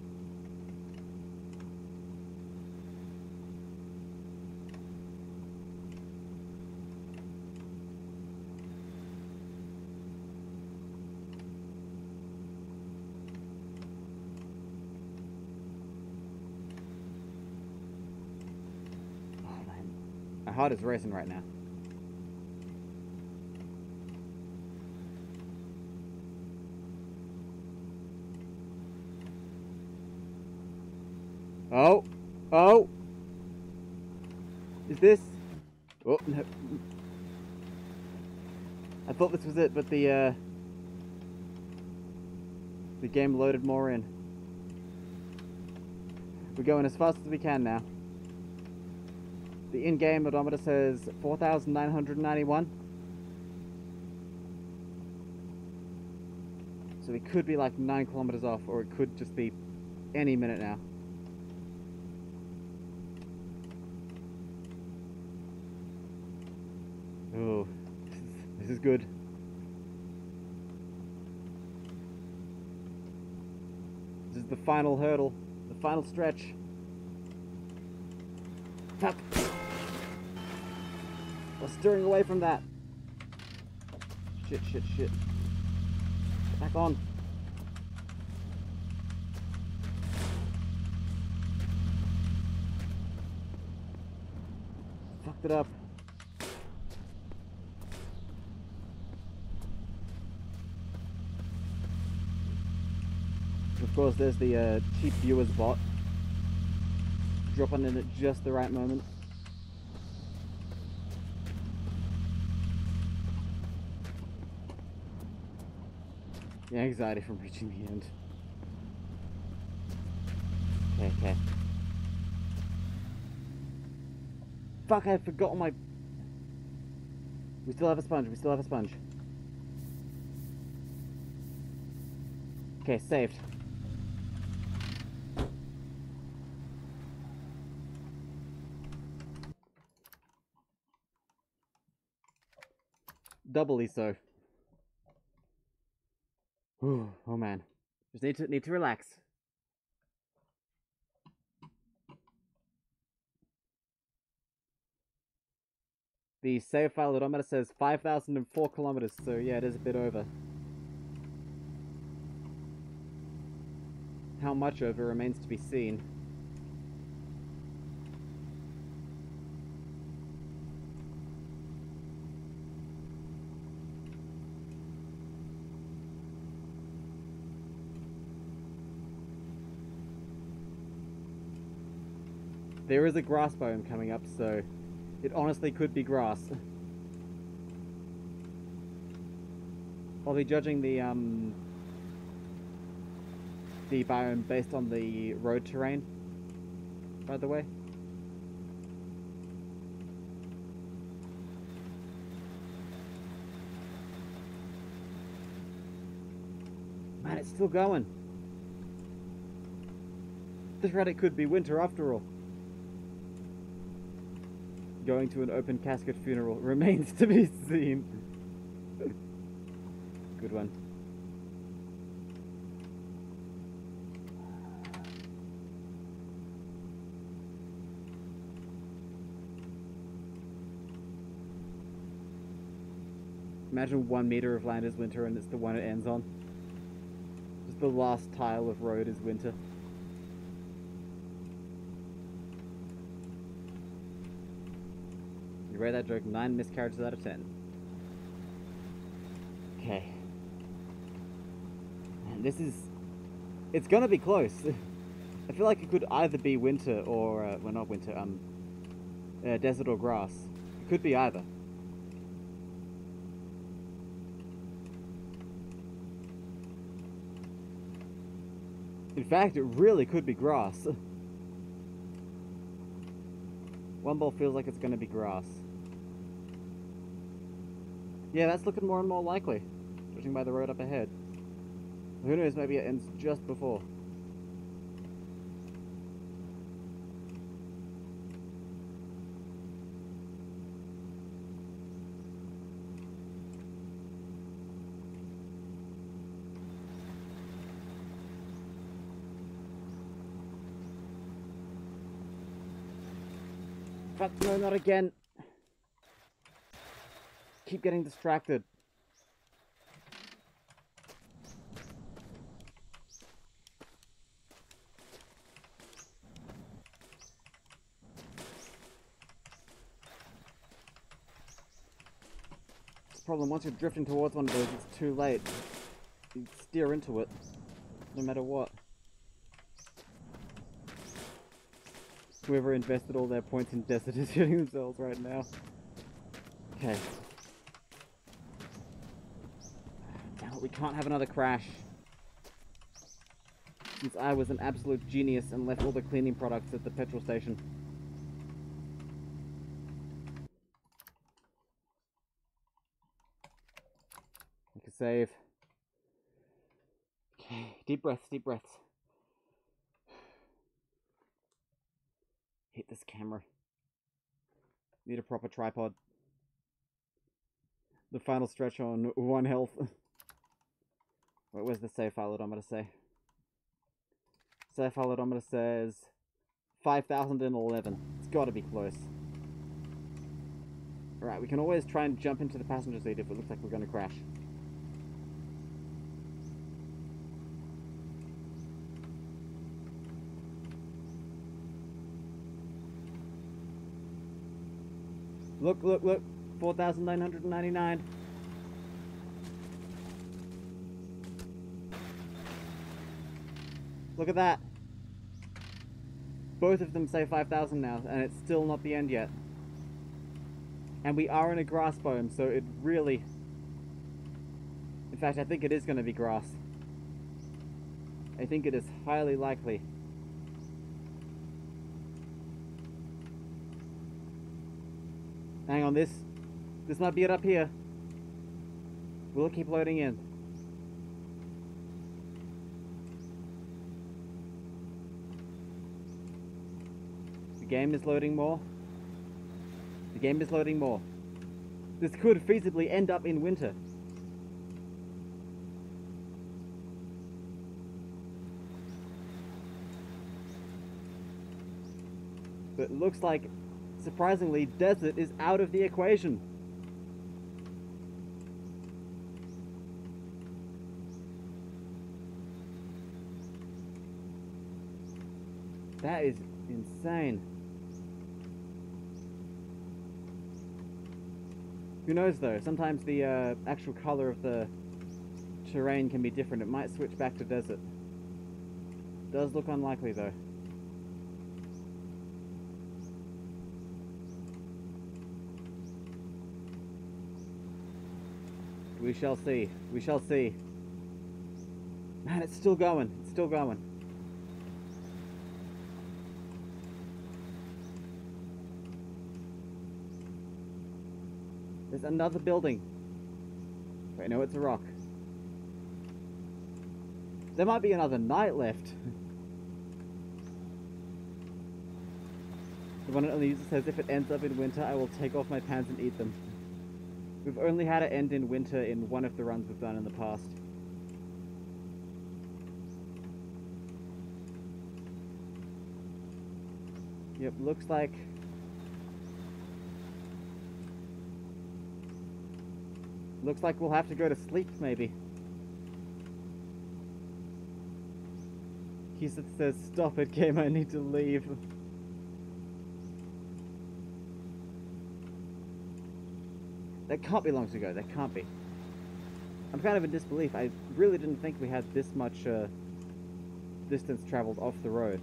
Oh man, my heart is racing right now. Oh! Oh! Is this? Oh, no. I thought this was it, but the game loaded more in. We're going as fast as we can now. The in-game odometer says 4,991. So we could be like 9 kilometers off, or it could just be any minute now. Oh, this is good. This is the final hurdle, the final stretch. Fuck! I was steering away from that. Shit, shit, shit. Back on. Fucked it up. Of course, there's the cheap viewers bot. Dropping in at just the right moment. The anxiety from reaching the end. Okay, okay. Fuck, I forgot my... We still have a sponge, we still have a sponge. Okay, saved. Doubly so. Whew, oh man. Just need to relax. The save file odometer says 5,004 kilometers, so yeah, it is a bit over. How much over remains to be seen. There is a grass biome coming up, so it honestly could be grass. I'll be judging the biome based on the road terrain, by the way. Man, it's still going. This Reddit could be winter after all. Going to an open casket funeral remains to be seen. Good one. Imagine 1 meter of land is winter and it's the one it ends on. Just the last tile of road is winter. rate that joke 9 miscarriages out of 10. Okay. And this is... It's gonna be close. I feel like it could either be winter or... well, not winter, desert or grass. It could be either. In fact, it really could be grass. One ball feels like it's going to be grass. Yeah, that's looking more and more likely, judging by the road up ahead. Who knows, maybe it ends just before. Fuck, no, not again. Keep getting distracted. This problem, once you're drifting towards one of those, it's too late. You steer into it, no matter what. Whoever invested all their points in Desert is shooting themselves right now. Okay. Damn it, we can't have another crash. Since I was an absolute genius and left all the cleaning products at the petrol station. Make a save. Okay, deep breaths, deep breaths. Hit this camera. Need a proper tripod. The final stretch on 1 health. Wait, where's the save file odometer say? Save file odometer says 5,011. It's gotta be close. Alright, we can always try and jump into the passenger seat if it looks like we're gonna crash. Look, look, look. 4,999. Look at that. Both of them say 5,000 now, and it's still not the end yet. And we are in a grass biome, so it really... In fact, I think it is going to be grass. I think it is highly likely. Hang on, this might be it up here. Will it keep loading in? The game is loading more. The game is loading more. This could feasibly end up in winter. But it looks like, surprisingly, desert is out of the equation. That is insane. Who knows though, sometimes the actual color of the terrain can be different. It might switch back to desert. Does look unlikely though. We shall see. We shall see. Man, it's still going. It's still going. There's another building. Wait, no, it's a rock. There might be another night left. The one and only user says, if it ends up in winter, I will take off my pants and eat them. We've only had it end in winter in one of the runs we've done in the past. Yep, looks like... Looks like we'll have to go to sleep, maybe. He says, stop it, game, I need to leave. That can't be long to go. That can't be. I'm kind of in disbelief. I really didn't think we had this much distance traveled off the road.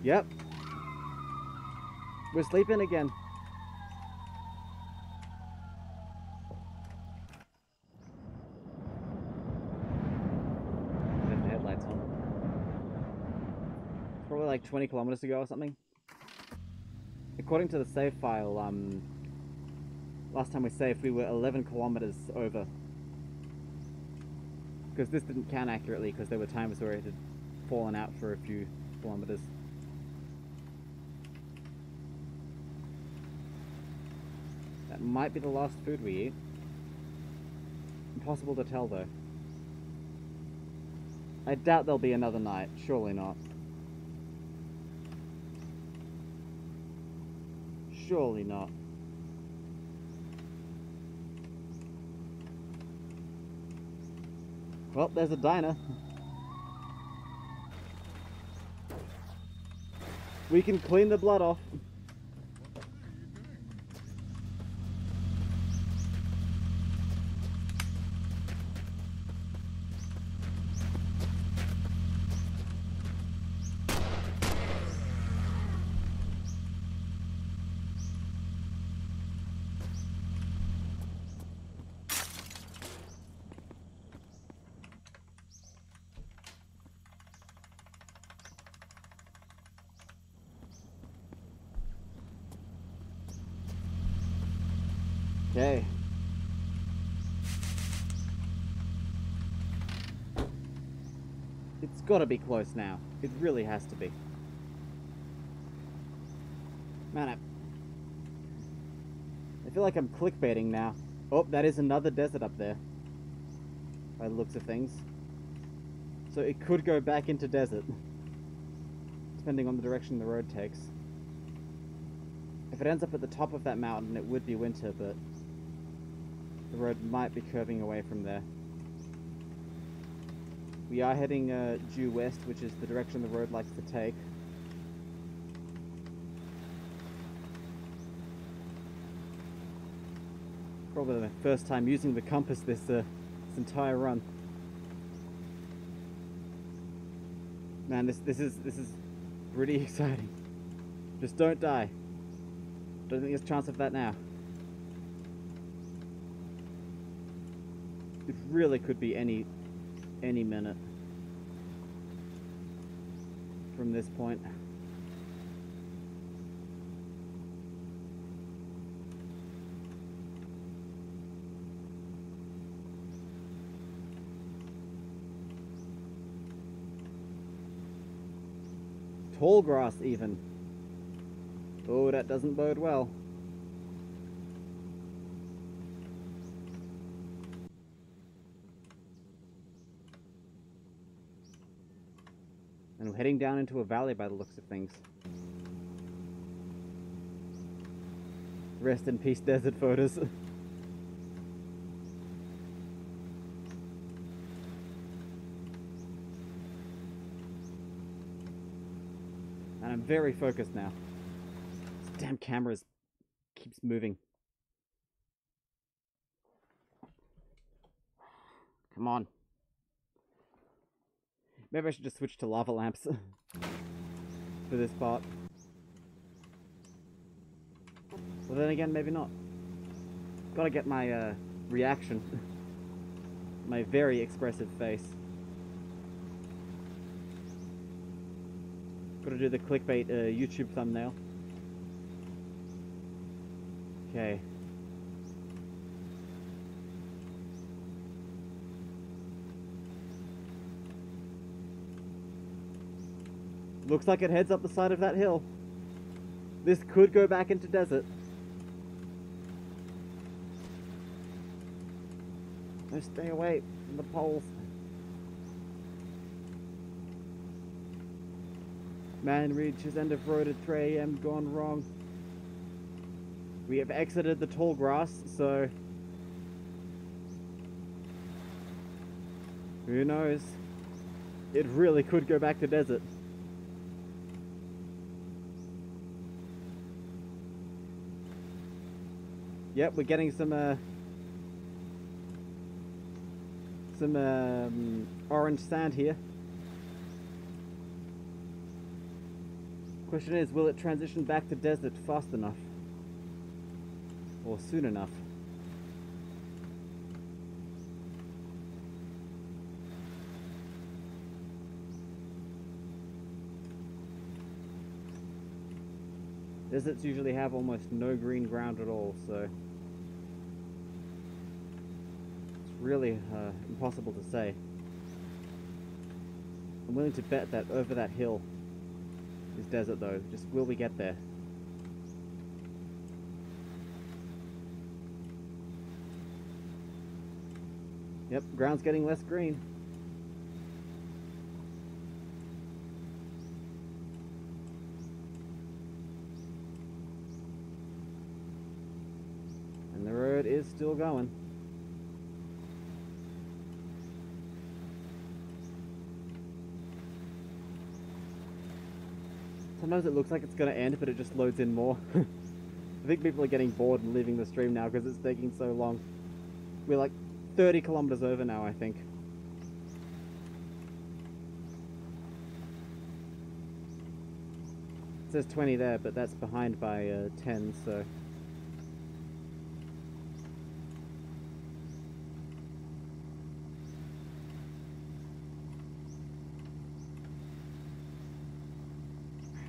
Yep. We're sleeping again. Left the headlights on. Probably like 20 kilometers to go or something. According to the save file, last time we saved, we were 11 kilometers over. Because this didn't count accurately, because there were times where it had fallen out for a few kilometers. That might be the last food we eat. Impossible to tell, though. I doubt there'll be another night. Surely not. Surely not. Well, there's a diner. We can clean the blood off. Okay. It's gotta be close now. It really has to be. Man, I feel like I'm clickbaiting now. Oh, that is another desert up there. By the looks of things. So it could go back into desert. Depending on the direction the road takes. If it ends up at the top of that mountain, it would be winter, but the road might be curving away from there. We are heading due west, which is the direction the road likes to take. Probably the first time using the compass this entire run. Man, this is pretty exciting. Just don't die. Don't think there's a chance of that now. It really could be any minute from this point. Tall grass even. Oh, that doesn't bode well. And we're heading down into a valley by the looks of things. Rest in peace, desert photos. And I'm very focused now. This damn camera keeps moving. Come on. Maybe I should just switch to lava lamps for this part. Well, then again, maybe not. Gotta get my reaction. My very expressive face. Gotta do the clickbait YouTube thumbnail. Okay. Looks like it heads up the side of that hill. This could go back into desert. No, stay away from the poles. Man reaches end of road at 3 AM, gone wrong. We have exited the tall grass, so who knows? It really could go back to desert. Yep, we're getting some orange sand here. Question is, will it transition back to desert fast enough? Or soon enough? Deserts usually have almost no green ground at all, so it's really impossible to say. I'm willing to bet that over that hill is desert though. Just will we get there? Yep, ground's getting less green. And the road is still going. Sometimes it looks like it's going to end, but it just loads in more. I think people are getting bored and leaving the stream now because it's taking so long. We're like 30 kilometers over now, I think. It says 20 there, but that's behind by 10, so...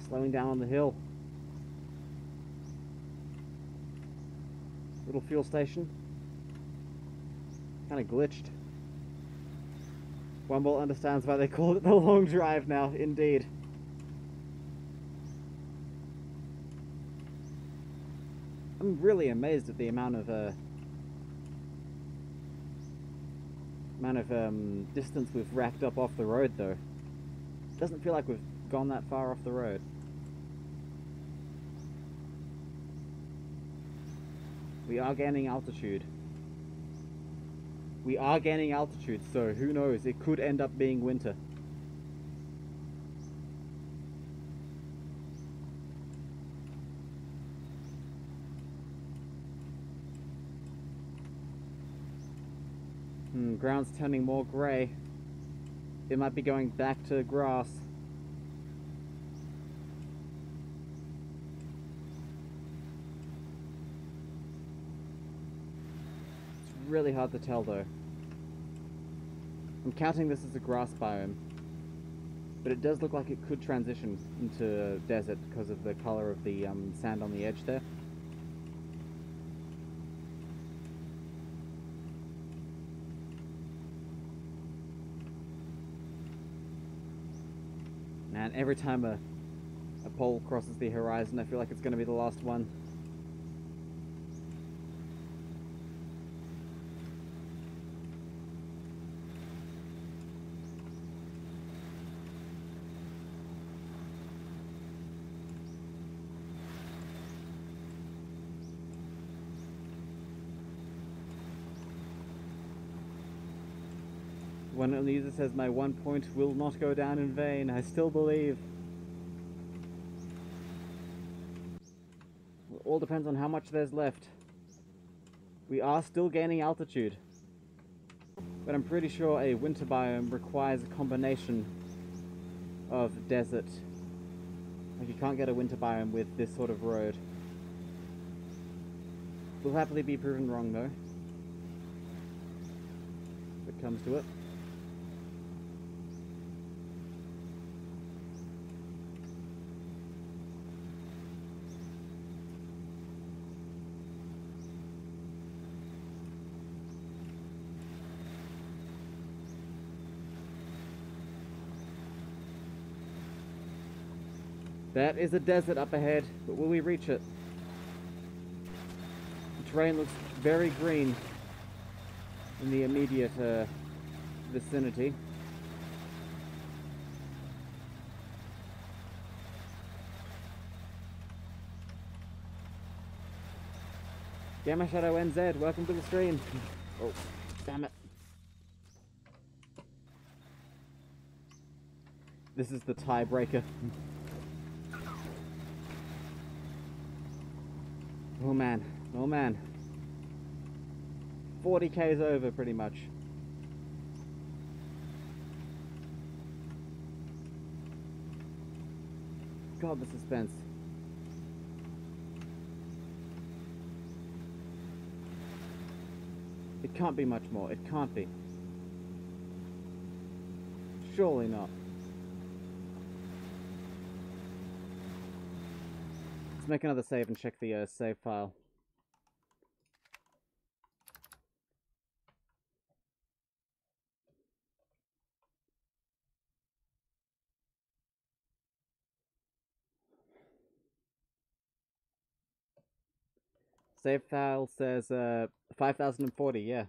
Slowing down on the hill. Little fuel station. Kind of glitched. Wumble understands why they call it the long drive now, indeed. I'm really amazed at the amount of distance we've racked up off the road though. It doesn't feel like we've gone that far off the road. We are gaining altitude. We are gaining altitude, so who knows, it could end up being winter. Ground's turning more grey. It might be going back to grass. It's really hard to tell though. I'm counting this as a grass biome, but it does look like it could transition into desert because of the color of the sand on the edge there. And every time a pole crosses the horizon, I feel like it's going to be the last one. One user says, my 1 point will not go down in vain. I still believe. It all depends on how much there's left. We are still gaining altitude. But I'm pretty sure a winter biome requires a combination of desert. Like you can't get a winter biome with this sort of road. We'll happily be proven wrong though. If it comes to it. That is a desert up ahead, but will we reach it? The terrain looks very green in the immediate vicinity. Gamma Shadow NZ, welcome to the stream. Oh, damn it. This is the tiebreaker. Oh man, oh man. 40 Ks over, pretty much. God, the suspense. It can't be much more. It can't be. Surely not. Let's make another save and check the save file. Save file says 5040, yeah.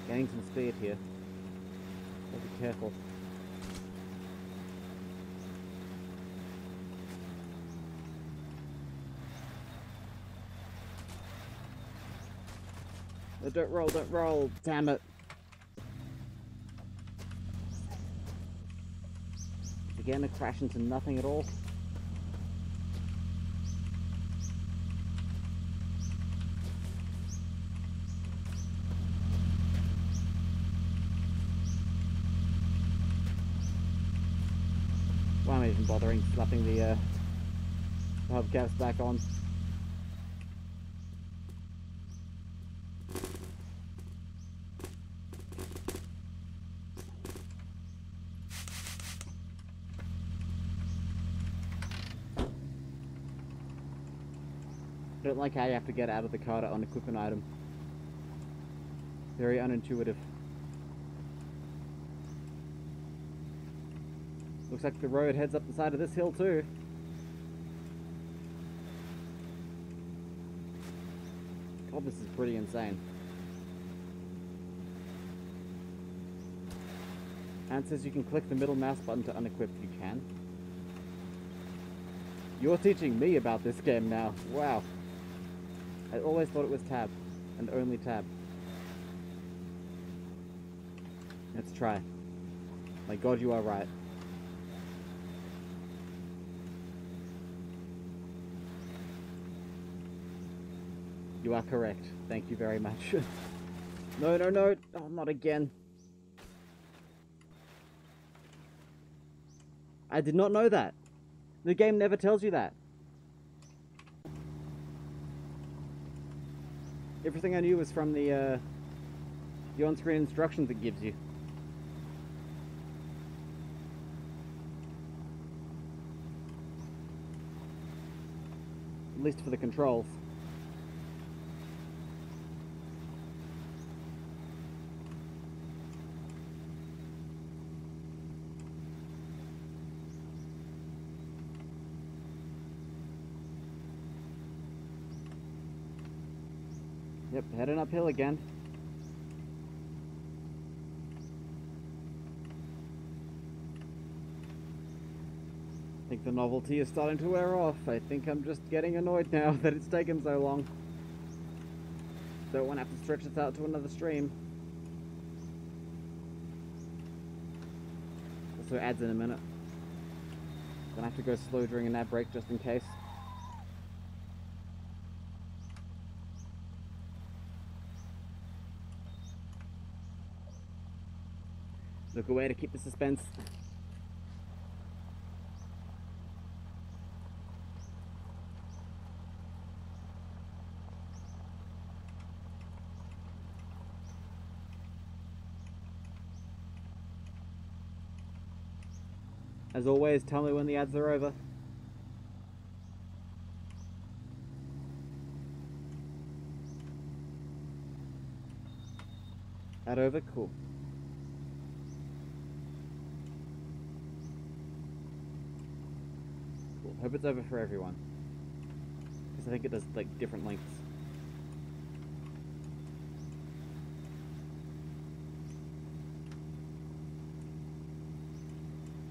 Gaining some speed here. Gotta be careful. Oh, don't roll, don't roll! Damn it! Again, a crash into nothing at all. Why am I even bothering slapping the hubcaps back on? I don't like how you have to get out of the car to unequip an item. Very unintuitive. Looks like the road heads up the side of this hill too. God, this is pretty insane. And it says you can click the middle mouse button to unequip. You can. You're teaching me about this game now. Wow. I always thought it was tab, and only tab. Let's try. My God, you are right. You are correct. Thank you very much. No, no, no. Oh, not again. I did not know that. The game never tells you that. Everything I knew was from the on-screen instructions it gives you. At least for the controls. Yep, heading uphill again. I think the novelty is starting to wear off. I think I'm just getting annoyed now that it's taken so long. Don't want to have to stretch this out to another stream. Also adds in a minute. Gonna have to go slow during an ad break just in case. Look away to keep the suspense. As always, tell me when the ads are over. Ad over? Cool. Cool. Hope it's over for everyone. Because I think it does, like, different lengths.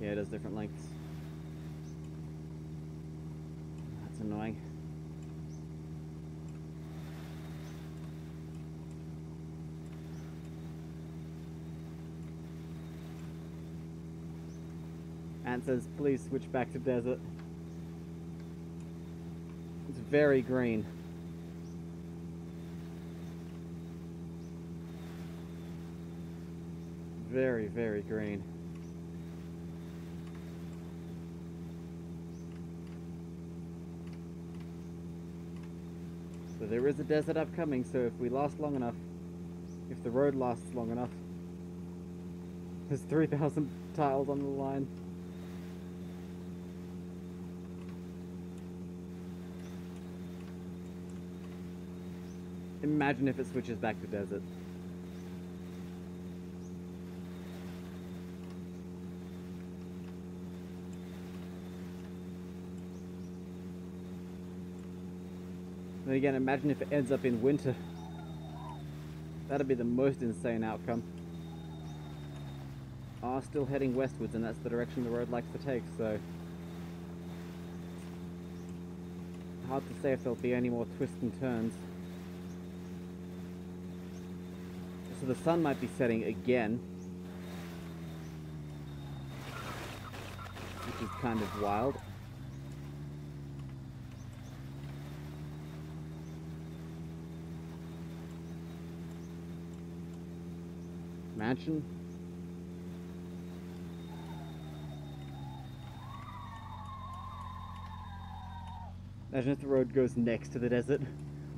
Yeah, it does different lengths. That's annoying. Ant says, please switch back to desert. It's very green. Very, very green. So there is a desert upcoming, so if we last long enough, if the road lasts long enough, there's 3,000 tiles on the line. Imagine if it switches back to desert. Then again, imagine if it ends up in winter. That'd be the most insane outcome. Still heading westwards, and that's the direction the road likes to take, so... hard to say if there'll be any more twists and turns. So the sun might be setting again. Which is kind of wild. Mansion. Imagine if the road goes next to the desert,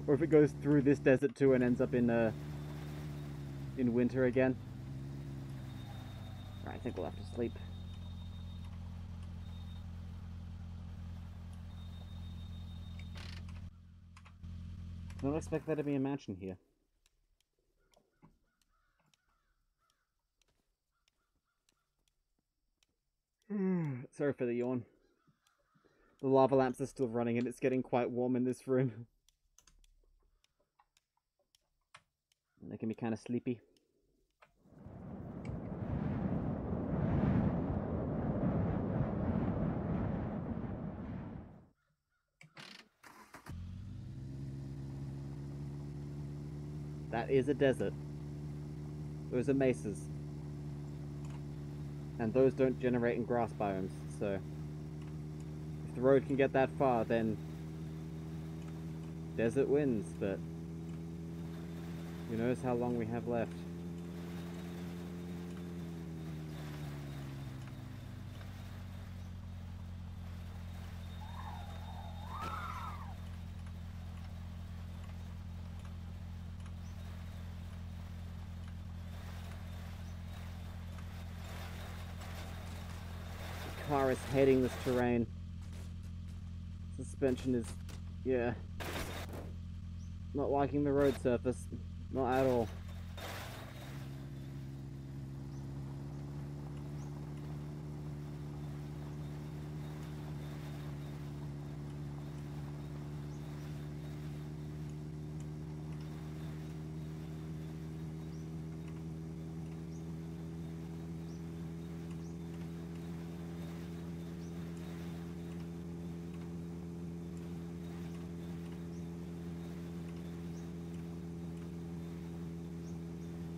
or if it goes through this desert too and ends up in winter again. Right, I think we'll have to sleep. Don't expect there to be a mansion here. Sorry for the yawn. The lava lamps are still running and it's getting quite warm in this room. Making me kind of sleepy. That is a desert. Those are mesas. And those don't generate in grass biomes, so... if the road can get that far, then... desert wins, but... who knows how long we have left. The car is hating this terrain. Suspension is, yeah, not liking the road surface. Not at all.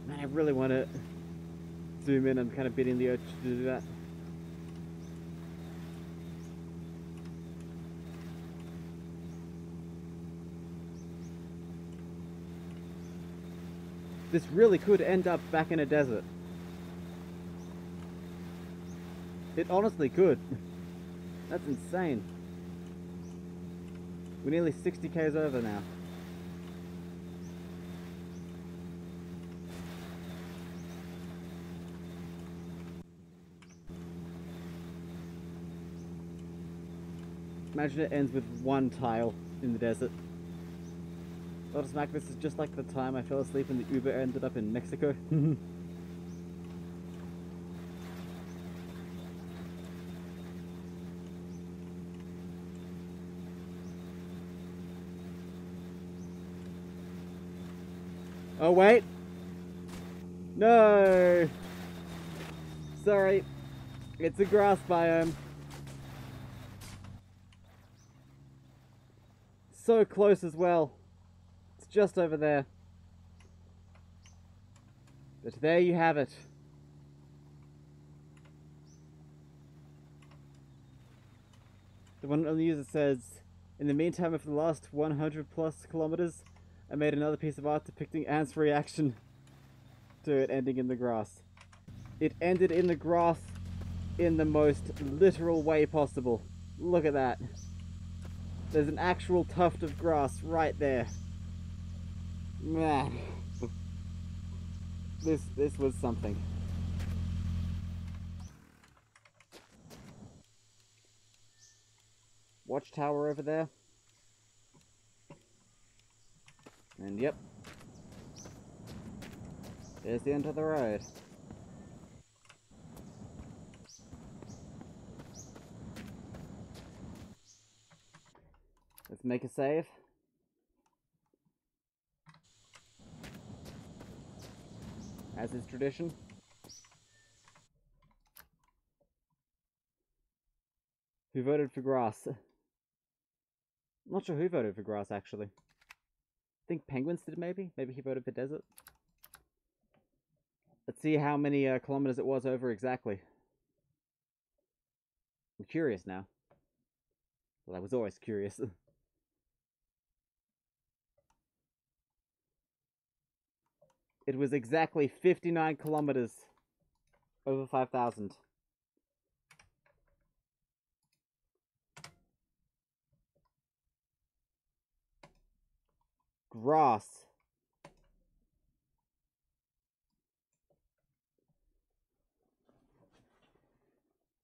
Man, I really want to zoom in. I'm kind of bidding the urge to do that. This really could end up back in a desert. It honestly could. That's insane. We're nearly 60 k's over now. Imagine it ends with one tile in the desert. Lotus Mac, this is just like the time I fell asleep and the Uber ended up in Mexico. Oh wait! No! Sorry. It's a grass biome. So close as well. It's just over there. But there you have it. The one on the user says, in the meantime of the last 100 plus kilometers, I made another piece of art depicting Ant's reaction to it ending in the grass. It ended in the grass in the most literal way possible. Look at that. There's an actual tuft of grass right there. Man. This was something. Watchtower over there. And yep. There's the end of the road. Let's make a save. As is tradition. Who voted for grass? I'm not sure who voted for grass, actually. I think Penguins did, maybe? Maybe he voted for desert? Let's see how many kilometers it was over exactly. I'm curious now. Well, I was always curious. It was exactly 59 kilometers over 5,000. Grass.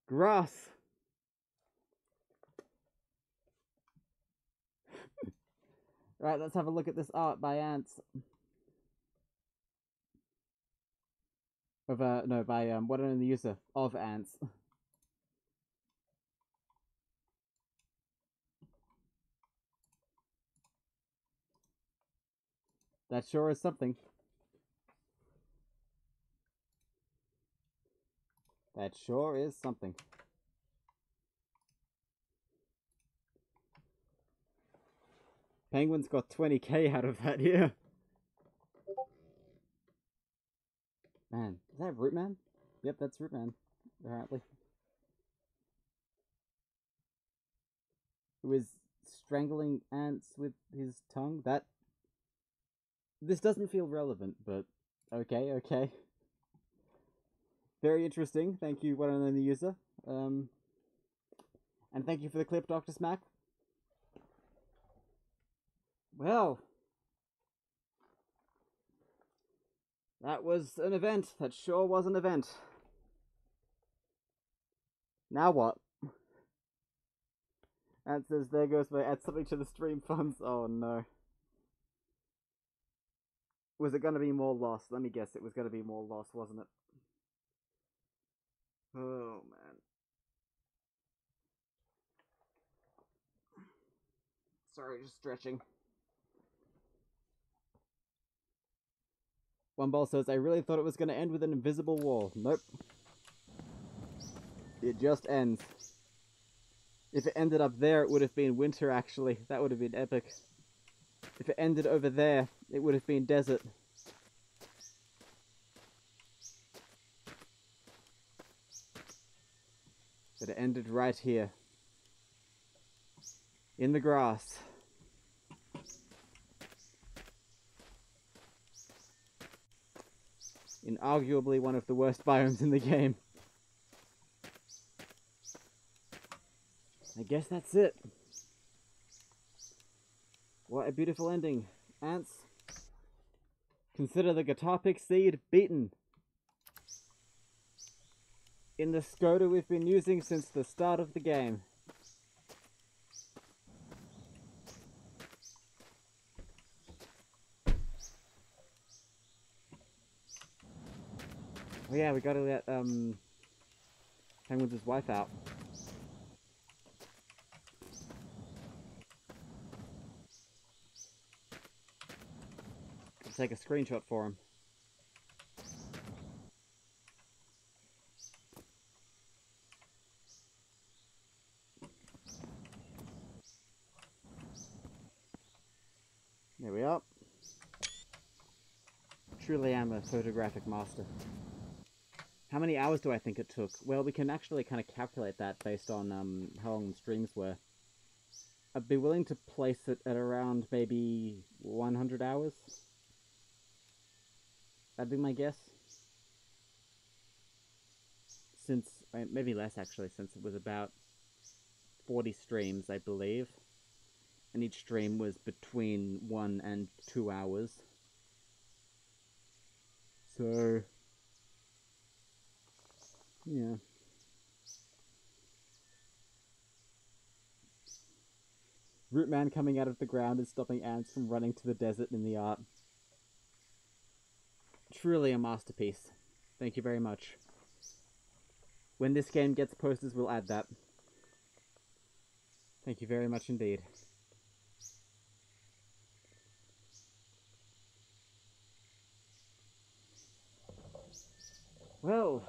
Grass. Right, let's have a look at this art by Ants. Of no, by what are the user of Ants. That sure is something. That sure is something. Penguins got 20k out of that, yeah. Man, is that Rootman? Yep, that's Rootman, apparently. Who is strangling ants with his tongue? This doesn't feel relevant, but okay, okay. Very interesting. Thank you, one and only user. And thank you for the clip, Dr. Smack. Well, that was an event. That sure was an event. Now what? And says, there goes my add something to the stream funds. Oh no. Was it going to be more loss? Let me guess, it was going to be more loss, wasn't it? Oh man. Sorry, just stretching. One ball says, I really thought it was going to end with an invisible wall. Nope. It just ends. If it ended up there, it would have been winter, actually. That would have been epic. If it ended over there, it would have been desert. But it ended right here. In the grass. In arguably one of the worst biomes in the game. I guess that's it. What a beautiful ending. Ants, consider the guitar pick seed beaten. In the Skoda we've been using since the start of the game. Oh yeah, we gotta let Penguins' wife out. Let's take a screenshot for him. There we are. Truly am a photographic master. How many hours do I think it took? Well, we can actually kind of calculate that based on how long the streams were. I'd be willing to place it at around maybe 100 hours. That'd be my guess. Since, maybe less actually, since it was about 40 streams, I believe. And each stream was between 1 and 2 hours. So, yeah. Rootman coming out of the ground and stopping ants from running to the desert in the art. Truly a masterpiece. Thank you very much. When this game gets posters, we'll add that. Thank you very much indeed. Well,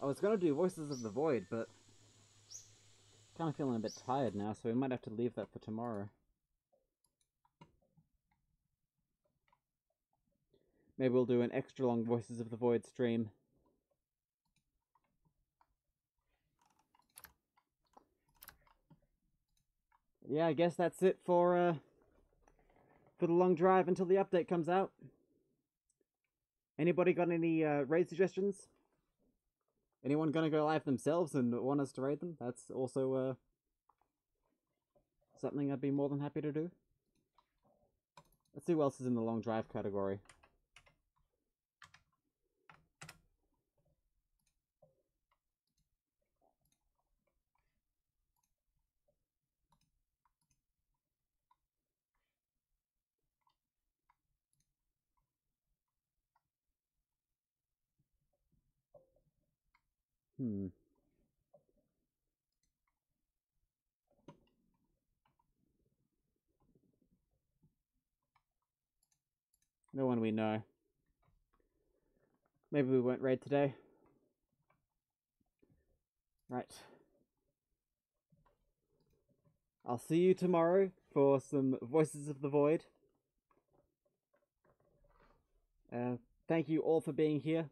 I was gonna do Voices of the Void, but kind of feeling a bit tired now, so we might have to leave that for tomorrow. Maybe we'll do an extra long Voices of the Void stream. Yeah, I guess that's it for the long drive until the update comes out. Anybody got any raid suggestions? Anyone gonna go live themselves and want us to raid them? That's also something I'd be more than happy to do. Let's see who else is in the long drive category. No one we know. Maybe we won't raid today. Right. I'll see you tomorrow for some Voices of the Void. Thank you all for being here.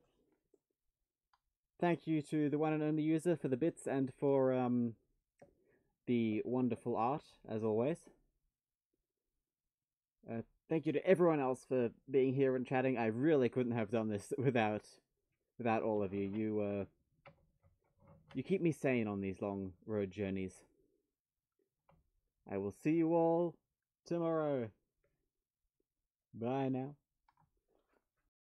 Thank you to the one and only user for the bits and for the wonderful art, as always. Thank you to everyone else for being here and chatting. I really couldn't have done this without all of you. You keep me sane on these long road journeys. I will see you all tomorrow. Bye now.